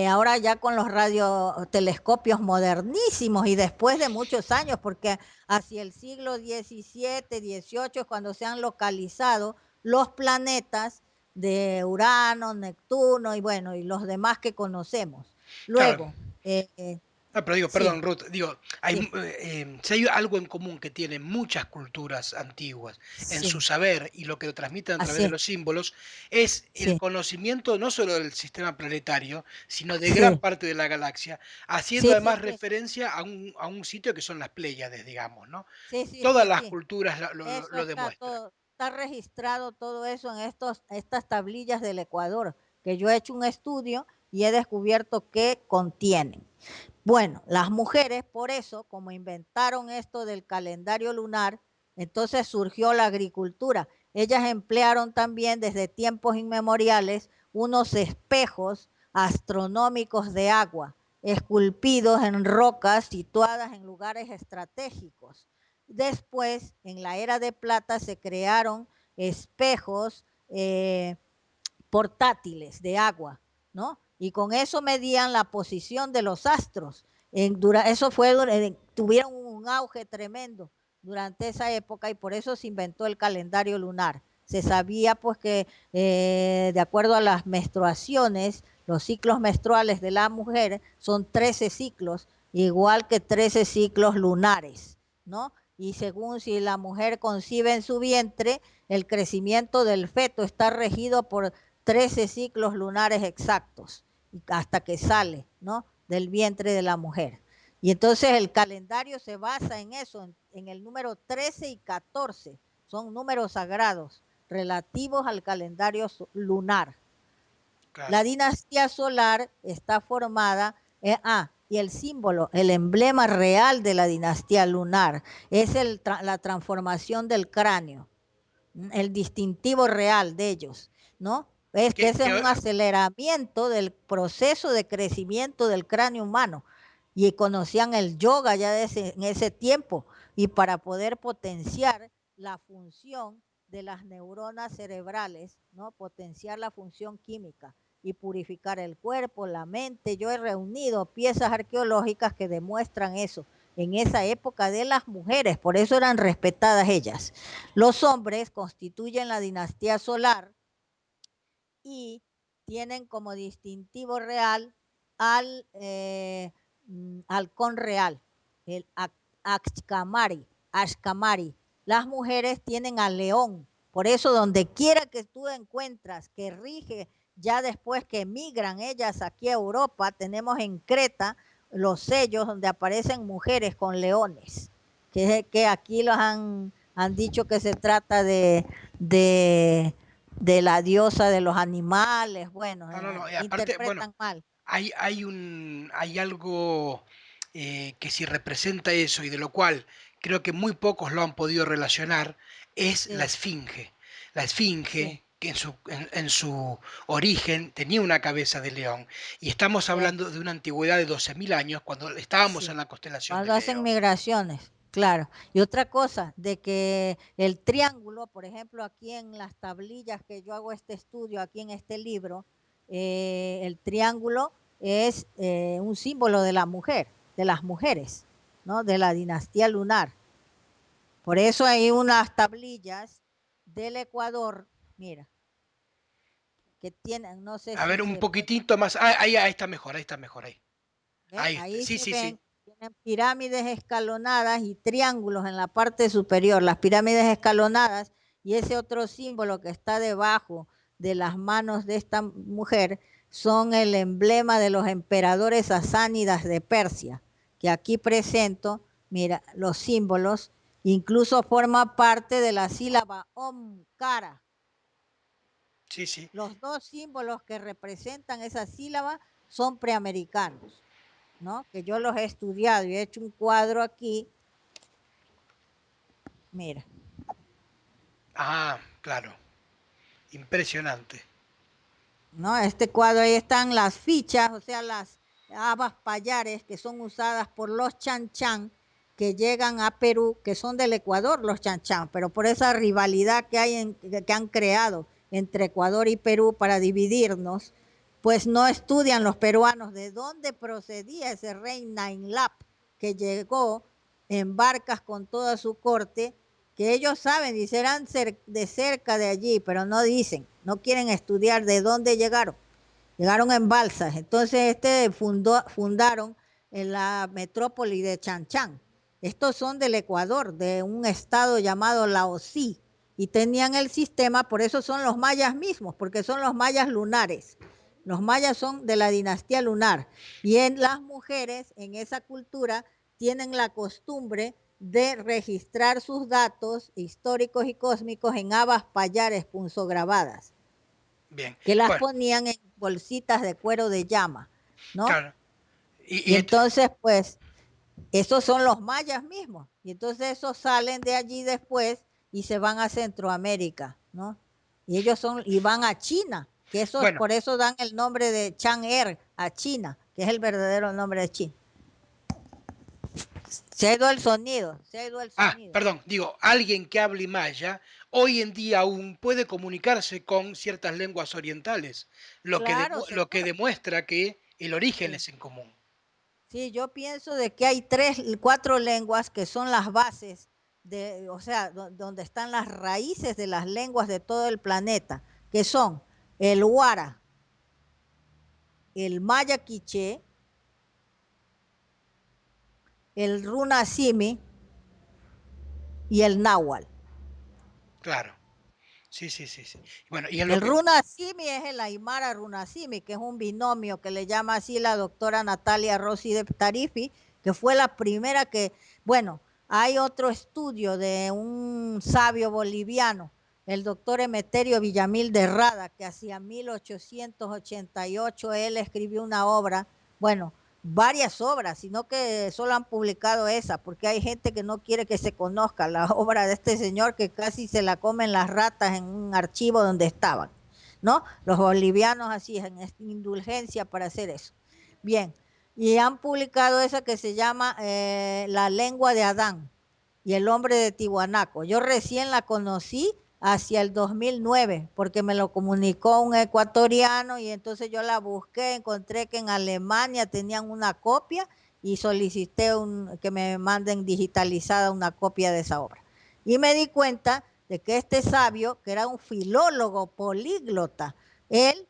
ahora ya con los radiotelescopios modernísimos y después de muchos años, porque hacia el siglo XVII, XVIII es cuando se han localizado los planetas de Urano, Neptuno y bueno, y los demás que conocemos. Claro. Luego, No, pero digo, sí, perdón, Ruth, digo, sí, si hay algo en común que tienen muchas culturas antiguas en su sí, saber y lo que lo transmiten a través de así, los símbolos, es el sí, conocimiento no solo del sistema planetario, sino de gran sí, parte de la galaxia, haciendo sí, sí, además sí, referencia a un sitio que son las Pléyades, digamos, ¿no? sí, sí, Todas sí, las sí. culturas Eso lo está demuestran. todo, está registrado todo eso en estas tablillas del Ecuador, que yo he hecho un estudio y he descubierto que contienen. Bueno, las mujeres, por eso, como inventaron esto del calendario lunar, entonces surgió la agricultura. Ellas emplearon también desde tiempos inmemoriales unos espejos astronómicos de agua, esculpidos en rocas situadas en lugares estratégicos. Después, en la era de plata, se crearon espejos portátiles de agua, ¿no? Y con eso medían la posición de los astros. Eso fue, tuvieron un auge tremendo durante esa época y por eso se inventó el calendario lunar. Se sabía pues que de acuerdo a las menstruaciones, los ciclos menstruales de la mujer son 13 ciclos, igual que 13 ciclos lunares, ¿no? Y según si la mujer concibe en su vientre, el crecimiento del feto está regido por 13 ciclos lunares exactos hasta que sale, ¿no? Del vientre de la mujer. Y entonces el calendario se basa en eso, en el número 13 y 14. Son números sagrados relativos al calendario lunar. Claro. La dinastía solar está formada Y el símbolo, el emblema real de la dinastía lunar es la transformación del cráneo, el distintivo real de ellos, ¿no? Es que Que, ese es que, un aceleramiento del proceso de crecimiento del cráneo humano. Y conocían el yoga ya en ese tiempo. Y para poder potenciar la función de las neuronas cerebrales, ¿no? Potenciar la función química y purificar el cuerpo, la mente. Yo he reunido piezas arqueológicas que demuestran eso en esa época de las mujeres, por eso eran respetadas ellas. Los hombres constituyen la dinastía solar y tienen como distintivo real al halcón real, el Ashkamari. Las mujeres tienen al león. Por eso donde quiera que tú encuentras que rige, ya después que emigran ellas aquí a Europa, tenemos en Creta los sellos donde aparecen mujeres con leones, que aquí los han dicho que se trata de de la diosa de los animales, bueno, no, no, no. Y aparte, bueno, interpretan mal. hay algo que si representa eso y de lo cual creo que muy pocos lo han podido relacionar, es la Sí, esfinge. La sí, esfinge, que en su origen tenía una cabeza de león. Y estamos sí, hablando de una antigüedad de 12.000 años, cuando estábamos en sí. la constelación de Cuando hacen Leo. migraciones, claro. Y otra cosa, de que el triángulo, por ejemplo, aquí en las tablillas que yo hago este estudio, aquí en este libro, el triángulo es un símbolo de la mujer, de las mujeres, ¿no? De la dinastía lunar. Por eso hay unas tablillas del Ecuador, mira, que tienen, no sé A si ver, un se puede. poquitito más. Ah, ahí está mejor, ahí está mejor, ahí. ¿Ve? Ahí está. Ahí Sí, sí sí, sí. ven, tienen pirámides escalonadas y triángulos en la parte superior. Las pirámides escalonadas y ese otro símbolo que está debajo de las manos de esta mujer son el emblema de los emperadores sasánidas de Persia, que aquí presento, mira, los símbolos, incluso forma parte de la sílaba Omkara. Sí, sí. Los dos símbolos que representan esa sílaba son preamericanos, ¿no? Que yo los he estudiado y he hecho un cuadro aquí, mira, Ah, claro. Impresionante. ¿no? Este cuadro ahí están las fichas, o sea, las habas payares que son usadas por los chanchán que llegan a Perú, que son del Ecuador los chanchán, pero por esa rivalidad que que han creado entre Ecuador y Perú para dividirnos, pues no estudian los peruanos de dónde procedía ese rey Nainlap que llegó en barcas con toda su corte, que ellos saben y serán de cerca de allí, pero no dicen, no quieren estudiar de dónde llegaron. Llegaron en balsas. Entonces fundaron en la metrópoli de Chanchán. Estos son del Ecuador, de un estado llamado Laosí. Y tenían el sistema, por eso son los mayas mismos, porque son los mayas lunares. Los mayas son de la dinastía lunar. Y en las mujeres, en esa cultura, tienen la costumbre de registrar sus datos históricos y cósmicos en habas payares punzograbadas, Bien. que las Bueno, ponían en bolsitas de cuero de llama, ¿no? claro. Y Y entonces, pues, esos son los mayas mismos. Y entonces esos salen de allí después y se van a Centroamérica, ¿no? Y ellos y van a China, que esos bueno, por eso dan el nombre de Chang'er a China, que es el verdadero nombre de China. Se ha ido el sonido, se ha ido el sonido. perdón, digo, alguien que hable maya hoy en día aún puede comunicarse con ciertas lenguas orientales, Claro, lo que señor. demuestra que el origen Sí. es en común. Sí, yo pienso de que hay cuatro lenguas que son las bases de, o sea, donde están las raíces de las lenguas de todo el planeta, que son el Wara, el Maya Quiché, el Runasimi y el Náhuatl. Claro. Sí, sí, sí, sí. Bueno, y en lo El que, Runasimi es el Aymara Runasimi, que es un binomio que le llama así la doctora Natalia Rossi de Tarifi, que fue la primera que, bueno, hay otro estudio de un sabio boliviano, el doctor Emeterio Villamil de Rada, que hacia 1888 él escribió una obra, bueno, varias obras, sino que solo han publicado esa, porque hay gente que no quiere que se conozca la obra de este señor que casi se la comen las ratas en un archivo donde estaban, ¿no? Los bolivianos así, en indulgencia para hacer eso. Bien, y han publicado esa que se llama La lengua de Adán y el hombre de Tiwanaco. Yo recién la conocí hacia el 2009, porque me lo comunicó un ecuatoriano y entonces yo la busqué, encontré que en Alemania tenían una copia y solicité que me manden digitalizada una copia de esa obra. Y me di cuenta de que este sabio, que era un filólogo políglota, él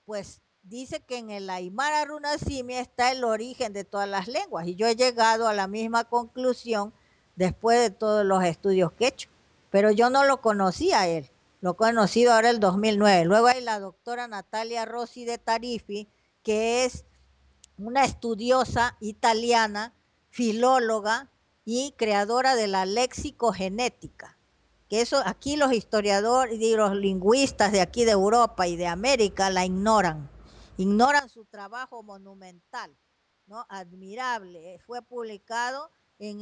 pues dice que en el Aymara Runasimi está el origen de todas las lenguas y yo he llegado a la misma conclusión después de todos los estudios que he hecho, pero yo no lo conocía a él, lo he conocido ahora el 2009. Luego hay la doctora Natalia Rossi de Tarifi, que es una estudiosa italiana, filóloga y creadora de la lexicogenética, que eso aquí los historiadores y los lingüistas de aquí de Europa y de América la ignoran, ignoran su trabajo monumental, ¿no? Admirable. Fue publicado en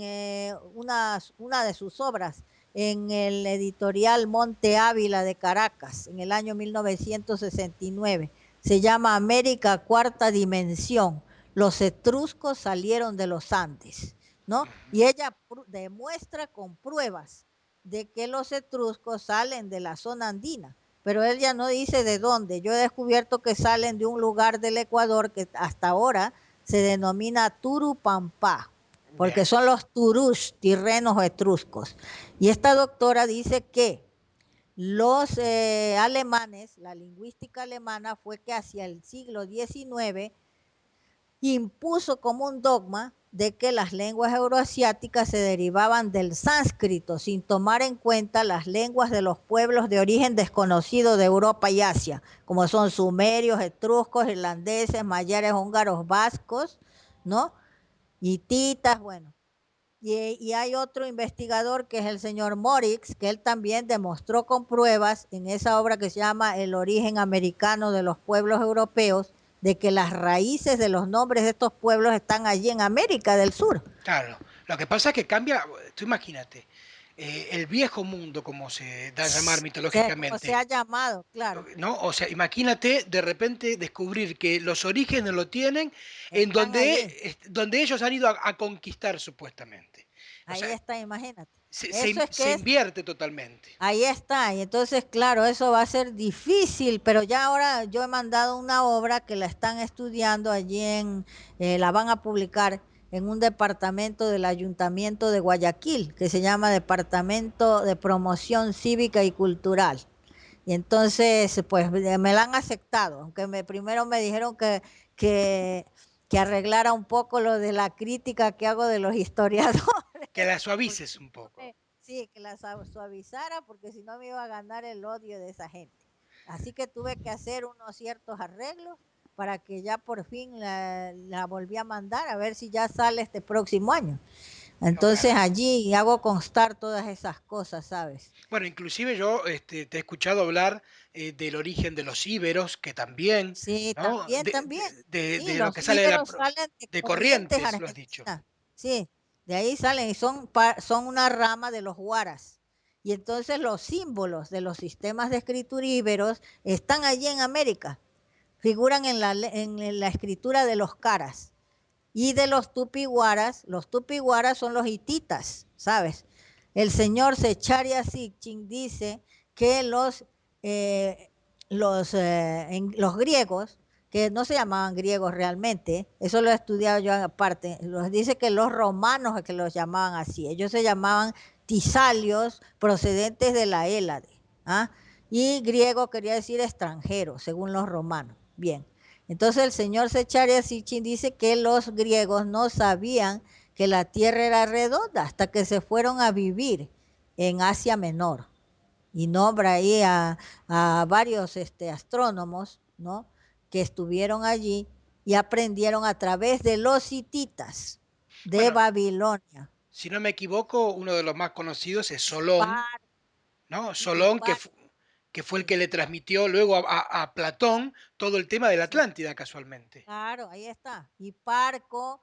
una de sus obras en el editorial Monte Ávila de Caracas en el año 1969. Se llama América Cuarta Dimensión. Los etruscos salieron de los Andes, ¿no? Y ella demuestra con pruebas de que los etruscos salen de la zona andina, pero ella no dice de dónde. Yo he descubierto que salen de un lugar del Ecuador que hasta ahora se denomina Turupampa, Bien, porque son los turush, tirrenos etruscos. Y esta doctora dice que los alemanes, la lingüística alemana fue que hacia el siglo XIX impuso como un dogma de que las lenguas euroasiáticas se derivaban del sánscrito, sin tomar en cuenta las lenguas de los pueblos de origen desconocido de Europa y Asia, como son sumerios, etruscos, irlandeses, mayares, húngaros, vascos, ¿no? Hititas, bueno. Y hay otro investigador que es el señor Morix, que él también demostró con pruebas en esa obra que se llama El origen americano de los pueblos europeos, de que las raíces de los nombres de estos pueblos están allí en América del Sur. claro. Lo que pasa es que cambia, tú imagínate, el viejo mundo, como se da a llamar Como se mitológicamente, ha llamado, claro, ¿no? O sea, imagínate de repente descubrir que los orígenes lo tienen en están allí, donde ellos han ido a conquistar supuestamente. O ahí sea, está, imagínate. se, Eso se- es se que es. invierte totalmente. Ahí está, y entonces, claro, eso va a ser difícil, pero ya ahora yo he mandado una obra que la están estudiando allí la van a publicar en un departamento del Ayuntamiento de Guayaquil, que se llama Departamento de Promoción Cívica y Cultural. Y entonces, pues me la han aceptado, aunque primero me dijeron que, que arreglara un poco lo de la crítica que hago de los historiadores, Que la porque suavices si un no poco. sí, que la suavizara, porque si no me iba a ganar el odio de esa gente. Así que tuve que hacer unos ciertos arreglos para que ya por fin la volví a mandar, a ver si ya sale este próximo año. No, claro. Entonces allí hago constar todas esas cosas, ¿sabes? Bueno, inclusive yo te he escuchado hablar del origen de los íberos, que también, Sí, ¿no? también, también. Sí, De lo que los sale de íberos salen de de Corrientes, Corrientes, lo has dicho. Argentina. Sí, de ahí salen y son una rama de los huaras. Y entonces los símbolos de los sistemas de escritura íberos están allí en América. Figuran en la escritura de los caras. Y de los tupiguaras son los hititas, ¿sabes? El señor Secharia Sitchin dice que eh, los griegos, que no se llamaban griegos realmente, eso lo he estudiado yo aparte, dice que los romanos es que los llamaban así, ellos se llamaban tisalios procedentes de la Hélade, ¿ah? Y griego quería decir extranjero, según los romanos. Bien. Entonces el señor Secharia Sitchin dice que los griegos no sabían que la Tierra era redonda hasta que se fueron a vivir en Asia Menor. Y nombra ahí a varios astrónomos, ¿no? Que estuvieron allí y aprendieron a través de los hititas de Bueno, Babilonia. si no me equivoco, uno de los más conocidos es Solón, Par ¿no? y Solón, Par. que fue el sí, que le transmitió luego a Platón todo el tema de la sí. Atlántida, casualmente. Claro, ahí está. Y Parco,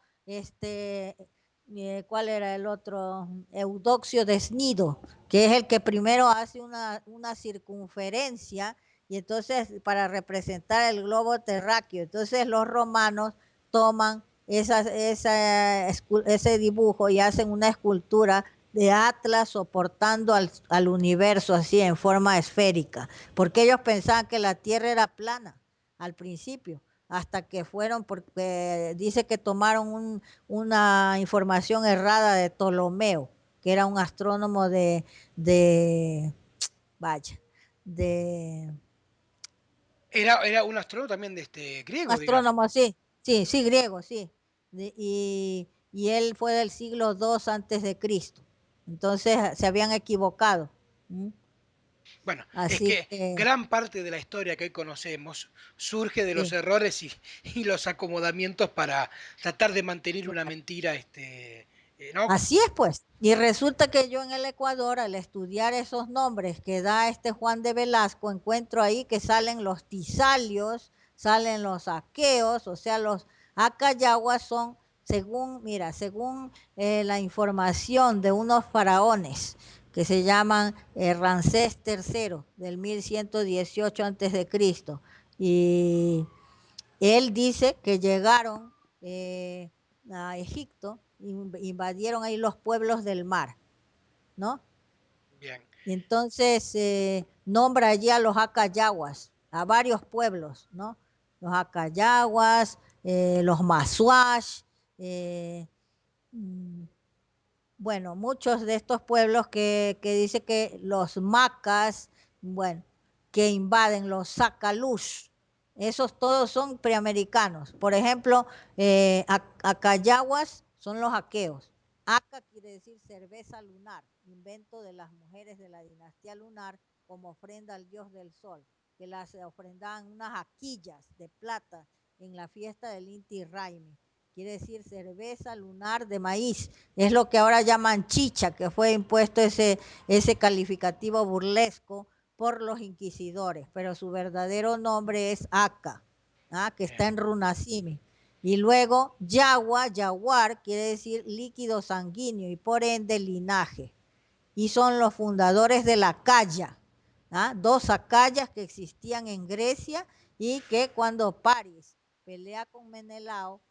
¿cuál era el otro? Eudoxio Desnido, que es el que primero hace una circunferencia y entonces para representar el globo terráqueo. Entonces los romanos toman ese dibujo y hacen una escultura de Atlas soportando al universo así en forma esférica, porque ellos pensaban que la Tierra era plana al principio hasta que fueron, porque dice que tomaron una información errada de Ptolomeo, que era un astrónomo de vaya, de Era un astrónomo también de un griego, digamos. astrónomo, sí, sí, sí, griego, sí. Y él fue del siglo II antes de Cristo. Entonces se habían equivocado. ¿Mm? Bueno, es Así que que, gran parte de la historia que hoy conocemos surge de los sí. errores y los acomodamientos para tratar de mantener una mentira, ¿no? Así es, pues. Y resulta que yo en el Ecuador, al estudiar esos nombres que da este Juan de Velasco, encuentro ahí que salen los tisalios, salen los aqueos, o sea, los acayaguas son, según, mira, según la información de unos faraones que se llaman Ramsés III del 1118 antes de Cristo. Y él dice que llegaron a Egipto, invadieron ahí los pueblos del mar, ¿no? Bien, Y entonces nombra allí a los acayaguas, a varios pueblos, ¿no? Los acayaguas, los masuash, eh, mm, bueno, muchos de estos pueblos que dice que los macas, bueno, que invaden los sacalús, esos todos son preamericanos. Por ejemplo, acayaguas son los aqueos. Aca quiere decir cerveza lunar, invento de las mujeres de la dinastía lunar como ofrenda al dios del sol, que las ofrendaban unas aquillas de plata en la fiesta del Inti Raymi. Quiere decir cerveza lunar de maíz. Es lo que ahora llaman chicha, que fue impuesto ese calificativo burlesco por los inquisidores, pero su verdadero nombre es Aca, ¿ah? Que bien, está en Runasimi. Y luego Yagua, Yaguar, quiere decir líquido sanguíneo y por ende linaje. Y son los fundadores de la Calla, ¿ah? Dos acayas que existían en Grecia y que cuando París pelea con Menelao,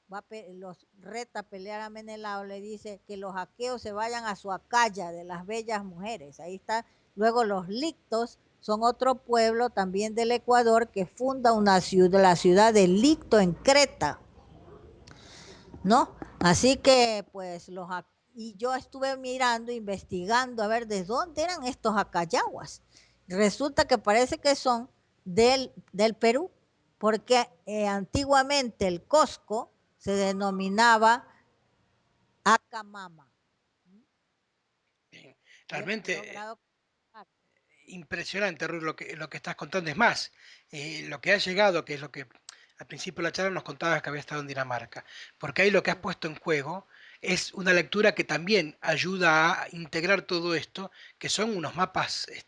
los reta a pelear a Menelao, le dice que los aqueos se vayan a su acaya de las bellas mujeres. Ahí está. Luego los lictos son otro pueblo también del Ecuador que funda una ciudad, la ciudad de Licto en Creta, ¿no? Así que pues y yo estuve mirando, investigando a ver de dónde eran estos acayaguas. Resulta que parece que son del Perú, porque antiguamente el Cosco se denominaba Acamama. bien. Y he Realmente logrado... impresionante, Ruth, lo que estás contando. Es más, lo que ha llegado, que es lo que al principio de la charla nos contabas que había estado en Dinamarca, porque ahí lo que has Sí. puesto en juego es una lectura que también ayuda a integrar todo esto, que son unos mapas Los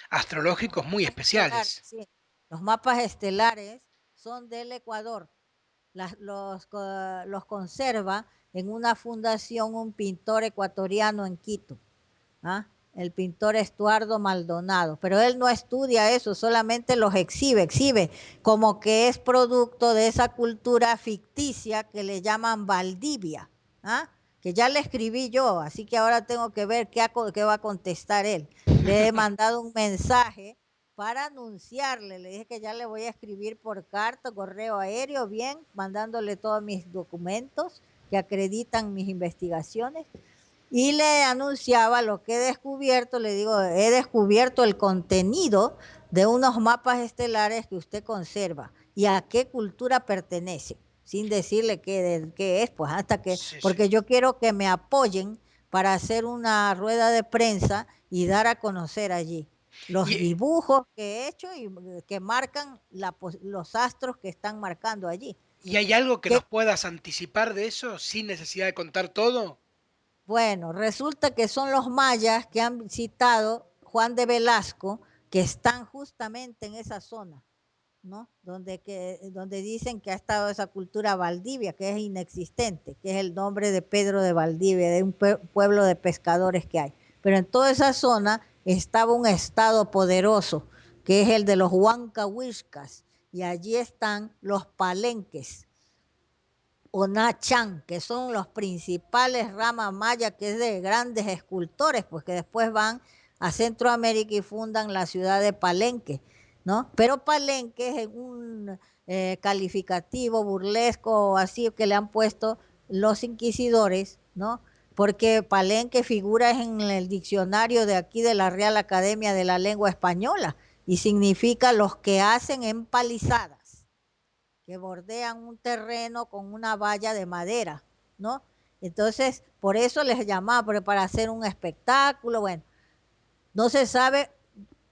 astrológicos muy mapas estelares, especiales. sí. Los mapas estelares son del Ecuador. Los conserva en una fundación un pintor ecuatoriano en Quito, ¿ah? El pintor Estuardo Maldonado, pero él no estudia eso, solamente los exhibe como que es producto de esa cultura ficticia que le llaman Valdivia, ¿ah? Que ya le escribí yo, así que ahora tengo que ver qué va a contestar él. Le he mandado un mensaje para anunciarle, le dije que ya le voy a escribir por carta, correo aéreo, bien, mandándole todos mis documentos que acreditan mis investigaciones y le anunciaba lo que he descubierto, le digo, he descubierto el contenido de unos mapas estelares que usted conserva y a qué cultura pertenece, sin decirle qué es, pues hasta que, Sí, sí. porque yo quiero que me apoyen para hacer una rueda de prensa y dar a conocer allí los Y, dibujos que he hecho y que marcan los astros que están marcando allí. ¿Y hay algo que Que nos puedas anticipar de eso sin necesidad de contar todo? Bueno, resulta que son los mayas que han citado Juan de Velasco, que están justamente en esa zona, ¿no? Donde dicen que ha estado esa cultura Valdivia, que es inexistente, que es el nombre de Pedro de Valdivia, de un pueblo de pescadores que hay. Pero en toda esa zona estaba un estado poderoso, que es el de los Huancahuiscas, y allí están los palenques, o Nachan, que son los principales ramas mayas, que es de grandes escultores, pues que después van a Centroamérica y fundan la ciudad de Palenque, ¿no? Pero Palenque es un calificativo burlesco así que le han puesto los inquisidores, ¿no? Porque Palenque figura en el diccionario de aquí de la Real Academia de la Lengua Española y significa los que hacen empalizadas, que bordean un terreno con una valla de madera, ¿no? Entonces, por eso les llamaba, porque para hacer un espectáculo, bueno, no se sabe,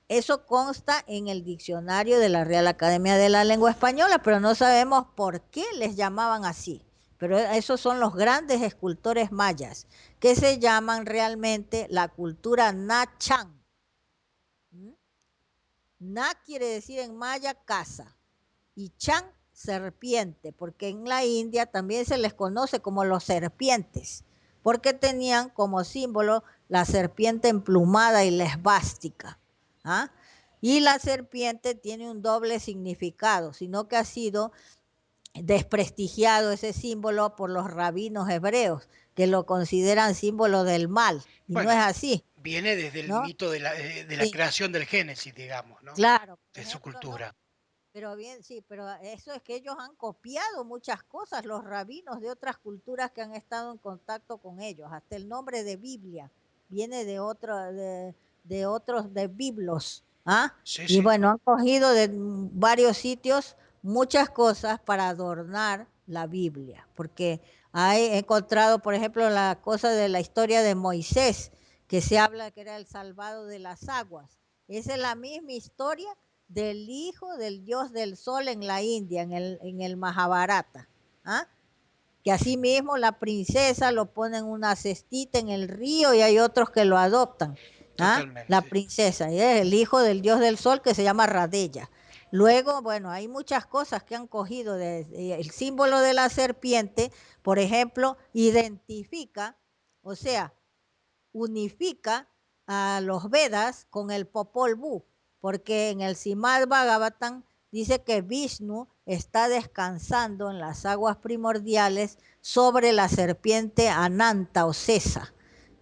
eso consta en el diccionario de la Real Academia de la Lengua Española, pero no sabemos por qué les llamaban así. Pero esos son los grandes escultores mayas, que se llaman realmente la cultura Nachan. ¿Mm? Na quiere decir en maya casa, y Chan, serpiente, porque en la India también se les conoce como los serpientes, porque tenían como símbolo la serpiente emplumada y la esvástica. ¿Ah? Y la serpiente tiene un doble significado, sino que ha sido desprestigiado ese símbolo por los rabinos hebreos, que lo consideran símbolo del mal, y no es Bueno, así, viene desde el ¿no? mito de la Sí, creación del Génesis, digamos, ¿no? claro, por De su ejemplo, no, cultura. pero bien, sí, pero eso es que ellos han copiado muchas cosas, los rabinos de otras culturas que han estado en contacto con ellos. Hasta el nombre de Biblia viene de otros, de biblos. ¿Ah? Sí, Y sí. bueno, han cogido de varios sitios muchas cosas para adornar la Biblia, porque he encontrado, por ejemplo, la cosa de la historia de Moisés, que se habla que era el salvado de las aguas. Esa es la misma historia del hijo del dios del sol en la India, en el Mahabharata. ¿Ah? Que así mismo la princesa lo pone en una cestita en el río y hay otros que lo adoptan. ¿Ah? La Totalmente. princesa, y es el hijo del dios del sol que se llama Radella. Luego, bueno, hay muchas cosas que han cogido el símbolo de la serpiente, por ejemplo, identifica, o sea, unifica a los Vedas con el Popol Vuh, porque en el Srimad Bhagavatam dice que Vishnu está descansando en las aguas primordiales sobre la serpiente Ananta o Cesa,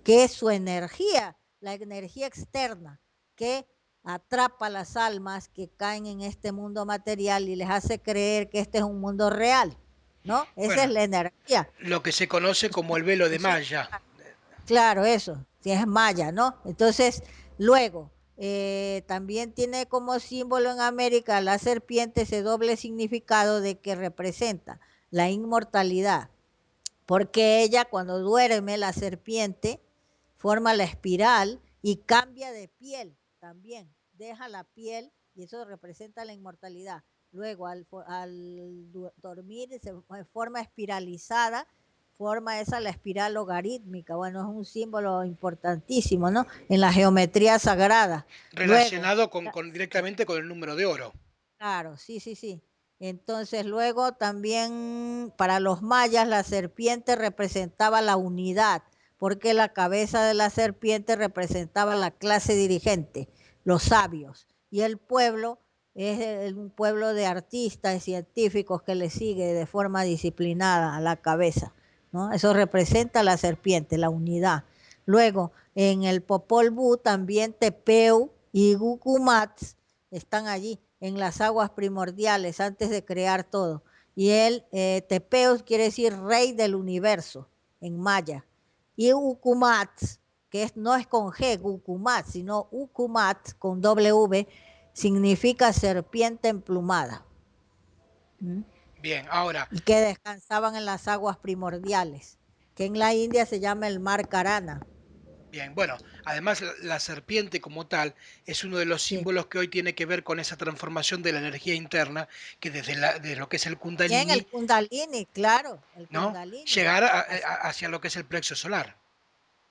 que es su energía, la energía externa que atrapa las almas que caen en este mundo material y les hace creer que este es un mundo real, ¿no? Esa es Bueno, la energía. lo que se conoce como el velo de Sí, Maya. claro, eso, si es maya, ¿no? Entonces, luego, también tiene como símbolo en América la serpiente ese doble significado de que representa la inmortalidad, porque ella cuando duerme, la serpiente forma la espiral y cambia de piel también, deja la piel y eso representa la inmortalidad. Luego, al dormir, se forma espiralizada, forma esa la espiral logarítmica. Bueno, es un símbolo importantísimo, ¿no? En la geometría sagrada. Luego, Relacionado directamente con el número de oro. claro, sí, sí, sí. Entonces luego también para los mayas la serpiente representaba la unidad, porque la cabeza de la serpiente representaba la clase dirigente, los sabios, y el pueblo es un pueblo de artistas y científicos que le sigue de forma disciplinada a la cabeza, ¿no? Eso representa la serpiente, la unidad. Luego, en el Popol Vuh también Tepeu y Gucumatz están allí en las aguas primordiales antes de crear todo. Y él, Tepeos quiere decir rey del universo en maya. Y Ucumat, no es con G, Ucumat, sino Ucumat con W, significa serpiente emplumada. ¿Mm? Bien, ahora, Y que descansaban en las aguas primordiales, que en la India se llama el mar Karana. bien, bueno, además la serpiente como tal es uno de los Sí. símbolos que hoy tiene que ver con esa transformación de la energía interna que desde lo que es el Bien, el Kundalini, Kundalini, claro, el ¿no? Kundalini. Llegar Así, hacia lo que es el plexo solar.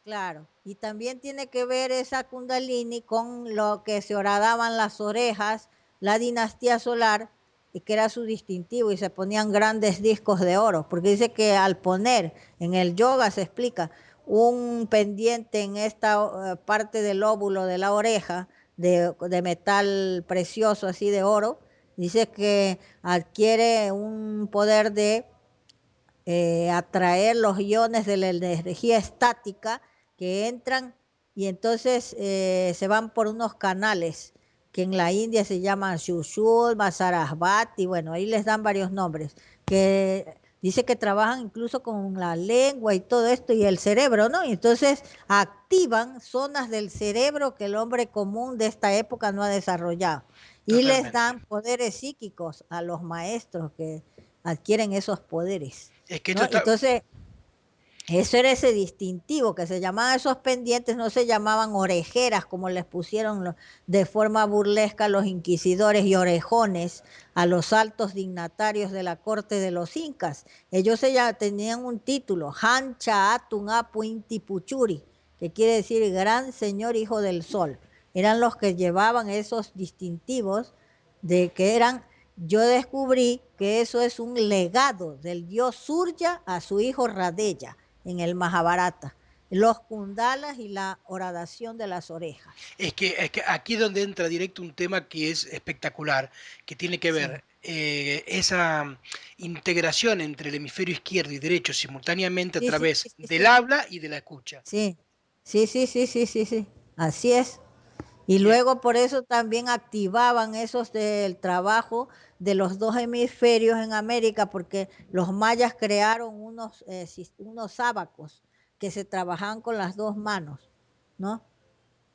Claro, y también tiene que ver esa Kundalini con lo que se horadaban las orejas, la dinastía solar, y que era su distintivo, y se ponían grandes discos de oro, porque dice que al poner en el yoga se explica un pendiente en esta parte del óvulo de la oreja de metal precioso, así de oro, dice que adquiere un poder de atraer los iones de la energía estática que entran y entonces se van por unos canales que en la India se llaman Shushul, Sarasvati, bueno, ahí les dan varios nombres, que dice que trabajan incluso con la lengua y todo esto y el cerebro, ¿no? Y entonces activan zonas del cerebro que el hombre común de esta época no ha desarrollado y les Totalmente. dan poderes psíquicos a los maestros que adquieren esos poderes, Es que esto ¿no? está, Entonces, eso era ese distintivo que se llamaban esos pendientes, no se llamaban orejeras como les pusieron de forma burlesca los inquisidores y orejones a los altos dignatarios de la corte de los incas. Ellos ya tenían un título, Hancha Atun Apu Inti Puchuri, que quiere decir gran señor hijo del sol. Eran los que llevaban esos distintivos de que eran, yo descubrí que eso es un legado del dios Surya a su hijo Radeya en el Mahabharata, los kundalas y la horadación de las orejas. es que aquí es donde entra directo un tema que es espectacular, que tiene que Sí, ver esa integración entre el hemisferio izquierdo y derecho simultáneamente a sí, sí, través sí, del sí, habla y de la escucha. sí, sí, sí, sí, sí, sí, sí, así es. Y Bien, luego por eso también activaban esos del trabajo de los dos hemisferios en América, porque los mayas crearon unos ábacos que se trabajaban con las dos manos, ¿no?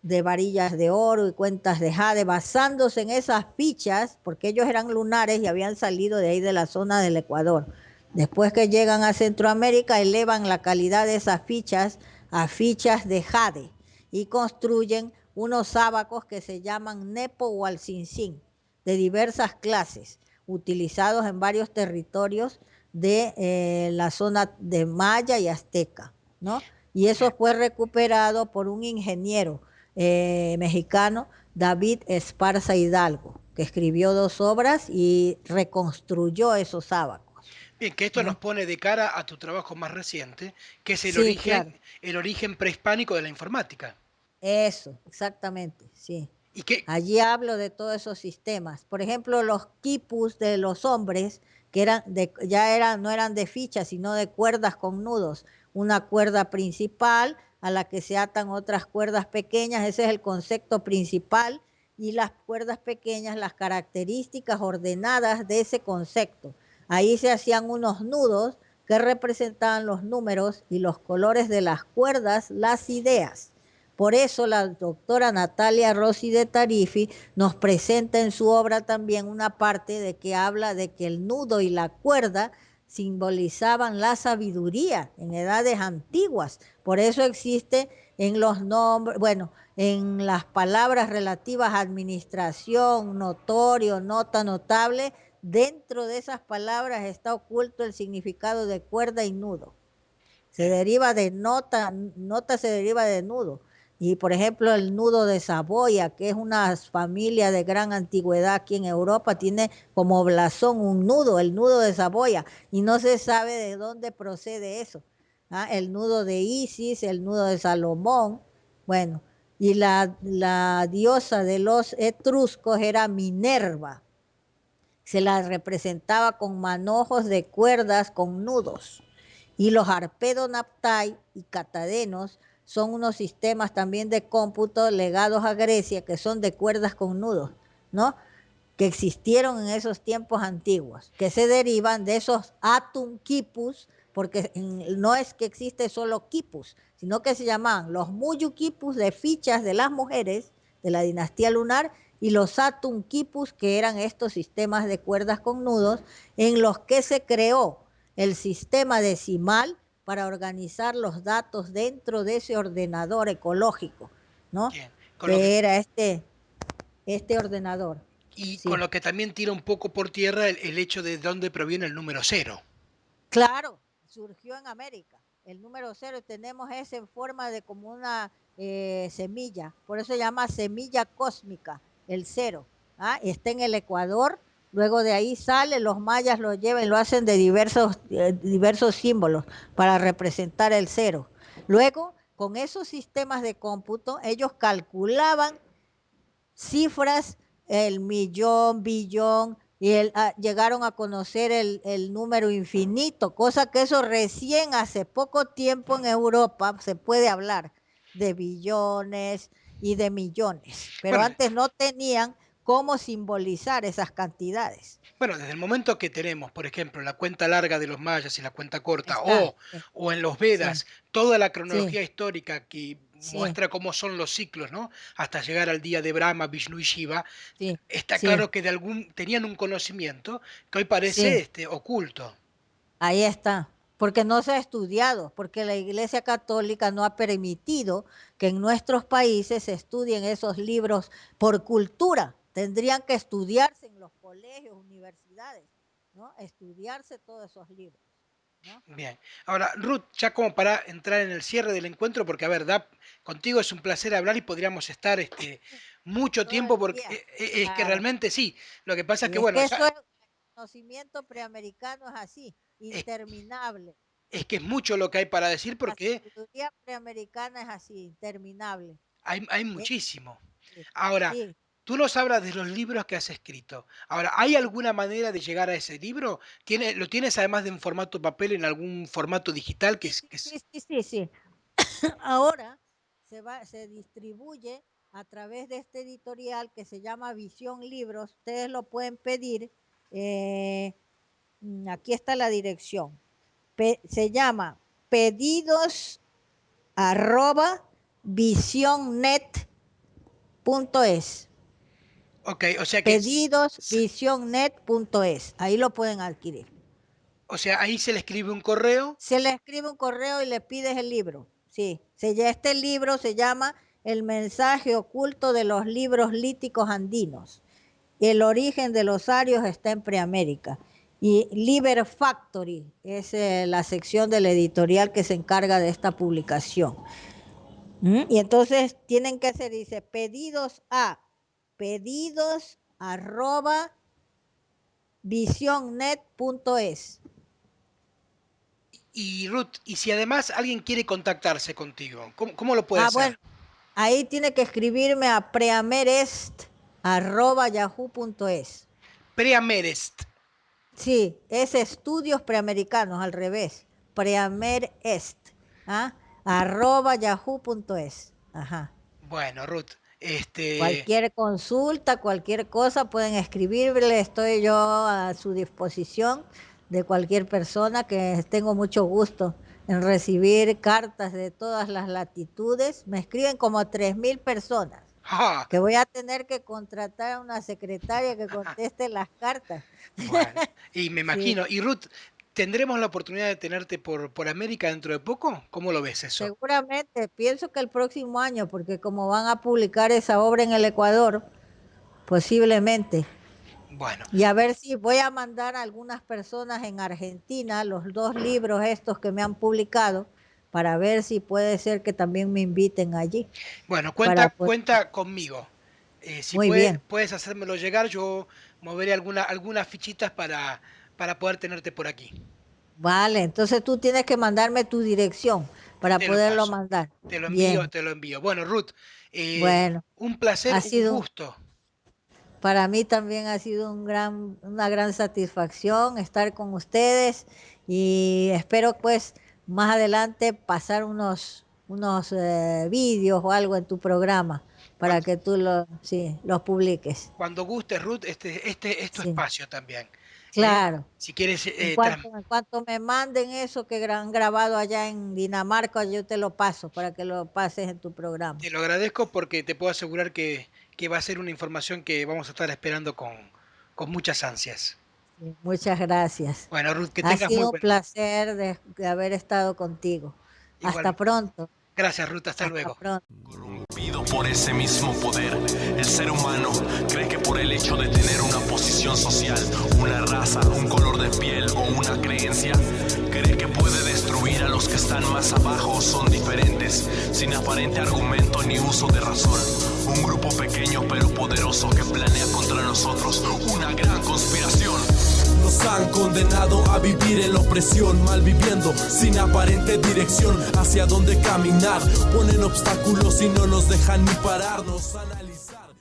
De varillas de oro y cuentas de jade, basándose en esas fichas, porque ellos eran lunares y habían salido de ahí de la zona del Ecuador. Después que llegan a Centroamérica, elevan la calidad de esas fichas a fichas de jade y construyen unos ábacos que se llaman nepo o alcincín, de diversas clases, utilizados en varios territorios de la zona de Maya y Azteca, ¿no? Y eso bien. fue recuperado por un ingeniero mexicano, David Esparza Hidalgo, que escribió dos obras y reconstruyó esos ábacos, Bien, que esto nos ¿no? pone de cara a tu trabajo más reciente, que es Sí, claro. el origen prehispánico de la informática. Eso, exactamente, sí. Y que, Allí hablo de todos esos sistemas. Por ejemplo, los quipus de los hombres, que no eran de fichas, sino de cuerdas con nudos. Una cuerda principal a la que se atan otras cuerdas pequeñas, ese es el concepto principal, y las cuerdas pequeñas, las características ordenadas de ese concepto. Ahí se hacían unos nudos que representaban los números y los colores de las cuerdas, las ideas. Por eso la doctora Natalia Rossi de Tarifi nos presenta en su obra también una parte de que habla de que el nudo y la cuerda simbolizaban la sabiduría en edades antiguas. Por eso existe en los nombres, bueno, en las palabras relativas a administración, notorio, nota, notable, dentro de esas palabras está oculto el significado de cuerda y nudo. Se bien, deriva de nota, nota se deriva de nudo. Y por ejemplo, el nudo de Saboya, que es una familia de gran antigüedad aquí en Europa, tiene como blasón un nudo, el nudo de Saboya, y no se sabe de dónde procede eso. ¿Ah? El nudo de Isis, el nudo de Salomón, bueno, y la diosa de los etruscos era Minerva, se la representaba con manojos de cuerdas con nudos. Y los arpedonaptai y catadenos son unos sistemas también de cómputo legados a Grecia que son de cuerdas con nudos, ¿no? Que existieron en esos tiempos antiguos, que se derivan de esos atum quipus, porque no es que existe solo quipus, sino que se llamaban los muyu quipus de fichas de las mujeres de la dinastía lunar y los atum quipus, que eran estos sistemas de cuerdas con nudos, en los que se creó el sistema decimal para organizar los datos dentro de ese ordenador ecológico, ¿no? bien. Que era este ordenador. Y con Sí, lo que también tira un poco por tierra el hecho de dónde proviene el número cero. claro, surgió en América. El número 0 tenemos ese en forma de como una semilla, por eso se llama semilla cósmica, el 0. Está en el Ecuador, luego de ahí sale, los mayas lo llevan, lo hacen de diversos símbolos para representar el 0. Luego, con esos sistemas de cómputo, ellos calculaban cifras, el millón, billón, y llegaron a conocer el número infinito, cosa que eso recién hace poco tiempo en Europa se puede hablar de billones y de millones, pero Bueno, antes no tenían cómo simbolizar esas cantidades. bueno, desde el momento que tenemos, por ejemplo, la cuenta larga de los mayas y la cuenta corta, Está, o en los sí, Vedas, toda la sí, cronología histórica que sí, muestra cómo son los ciclos, ¿no? Hasta llegar al día de Brahma, Vishnu y Shiva, sí, está sí, claro que tenían un conocimiento que hoy parece sí. oculto. Ahí está, porque no se ha estudiado, porque la Iglesia Católica no ha permitido que en nuestros países se estudien esos libros por cultura. Tendrían que estudiarse en los colegios, universidades, ¿no? Estudiarse todos esos libros, ¿no? Bien. Ahora, Ruth, ya como para entrar en el cierre del encuentro, porque a ver, contigo es un placer hablar y podríamos estar mucho Todo tiempo, el porque día, es que claro. realmente sí. Lo que pasa es Y que, es bueno, que eso es, el conocimiento preamericano es así, es, interminable. es que es mucho lo que hay para decir La porque sabiduría preamericana es así, interminable. hay ¿Sí? muchísimo. Sí. Ahora, Sí. tú nos hablas de los libros que has escrito. Ahora, ¿hay alguna manera de llegar a ese libro? ¿Lo tienes además de en formato papel, en algún formato digital Sí, sí, que es... sí, sí, sí, sí. Ahora se distribuye a través de este editorial que se llama Visión Libros. Ustedes lo pueden pedir. eh, Aquí está la dirección. Se llama pedidos arroba visionnet.es. Ok, o sea que Pedidos visionnet.es. Ahí lo pueden adquirir. o sea, ahí se le escribe un correo. Se le escribe un correo y le pides el libro. Sí, este libro se llama El mensaje oculto de los libros líticos andinos. El origen de los arios está en Preamérica. Y Liber Factory es la sección del editorial que se encarga de esta publicación. Y entonces tienen que hacer, dice, pedidos arroba visionnet.es. Y Ruth, y si además alguien quiere contactarse contigo, ¿cómo lo puede hacer? Bueno, ahí tiene que escribirme a preamerest@yahoo.es. Preamerest. Sí, es estudios preamericanos, al revés. Preamerest, ¿ah? @yahoo.es. Ajá. Bueno, Ruth, Cualquier consulta, cualquier cosa, pueden escribirle. Estoy yo a su disposición de cualquier persona, que tengo mucho gusto en recibir cartas de todas las latitudes. Me escriben como 3.000 personas, ¡ja! que voy a tener que contratar a una secretaria que conteste las cartas. Bueno, y me Sí, imagino. Y Ruth, ¿tendremos la oportunidad de tenerte por América dentro de poco? ¿Cómo lo ves eso? seguramente, pienso que el próximo año, porque como van a publicar esa obra en el Ecuador, posiblemente. Bueno, Y a ver si voy a mandar a algunas personas en Argentina los 2 libros estos que me han publicado, para ver si puede ser que también me inviten allí. bueno, Para poder... cuenta conmigo. Si Muy bien. puedes hacérmelo llegar, yo moveré algunas fichitas para poder tenerte por aquí. Vale, entonces tú tienes que mandarme tu dirección para Te lo poderlo paso. mandar. Te lo envío, Bien, te lo envío. Bueno, Ruth, bueno, un placer, ha un sido, gusto. para mí también ha sido una gran satisfacción estar con ustedes, y espero pues más adelante pasar unos vídeos o algo en tu programa para Cuando, que tú sí, los publiques. cuando gustes, Ruth, este es tu Sí, espacio también. ¿Eh? claro. Si quieres, En cuanto me manden eso que han grabado allá en Dinamarca, yo te lo paso para que lo pases en tu programa. te lo agradezco porque te puedo asegurar que va a ser una información que vamos a estar esperando con muchas ansias. Sí, muchas gracias. Bueno, Ruth, que Ha tengas muy sido un buen... placer de haber estado contigo. Igual, Hasta pronto. gracias, Ruth, hasta Hasta luego. pronto. Corrompido por ese mismo poder, el ser humano cree que por el hecho de tener una posición social, una raza, un color de piel o una creencia, cree que puede destruir a los que están más abajo. Son diferentes, sin aparente argumento ni uso de razón. Un grupo pequeño pero poderoso que planea contra nosotros una gran conspiración. Nos han condenado a vivir en la opresión, mal viviendo, sin aparente dirección hacia dónde caminar. Ponen obstáculos y no nos dejan ni pararnos a analizar.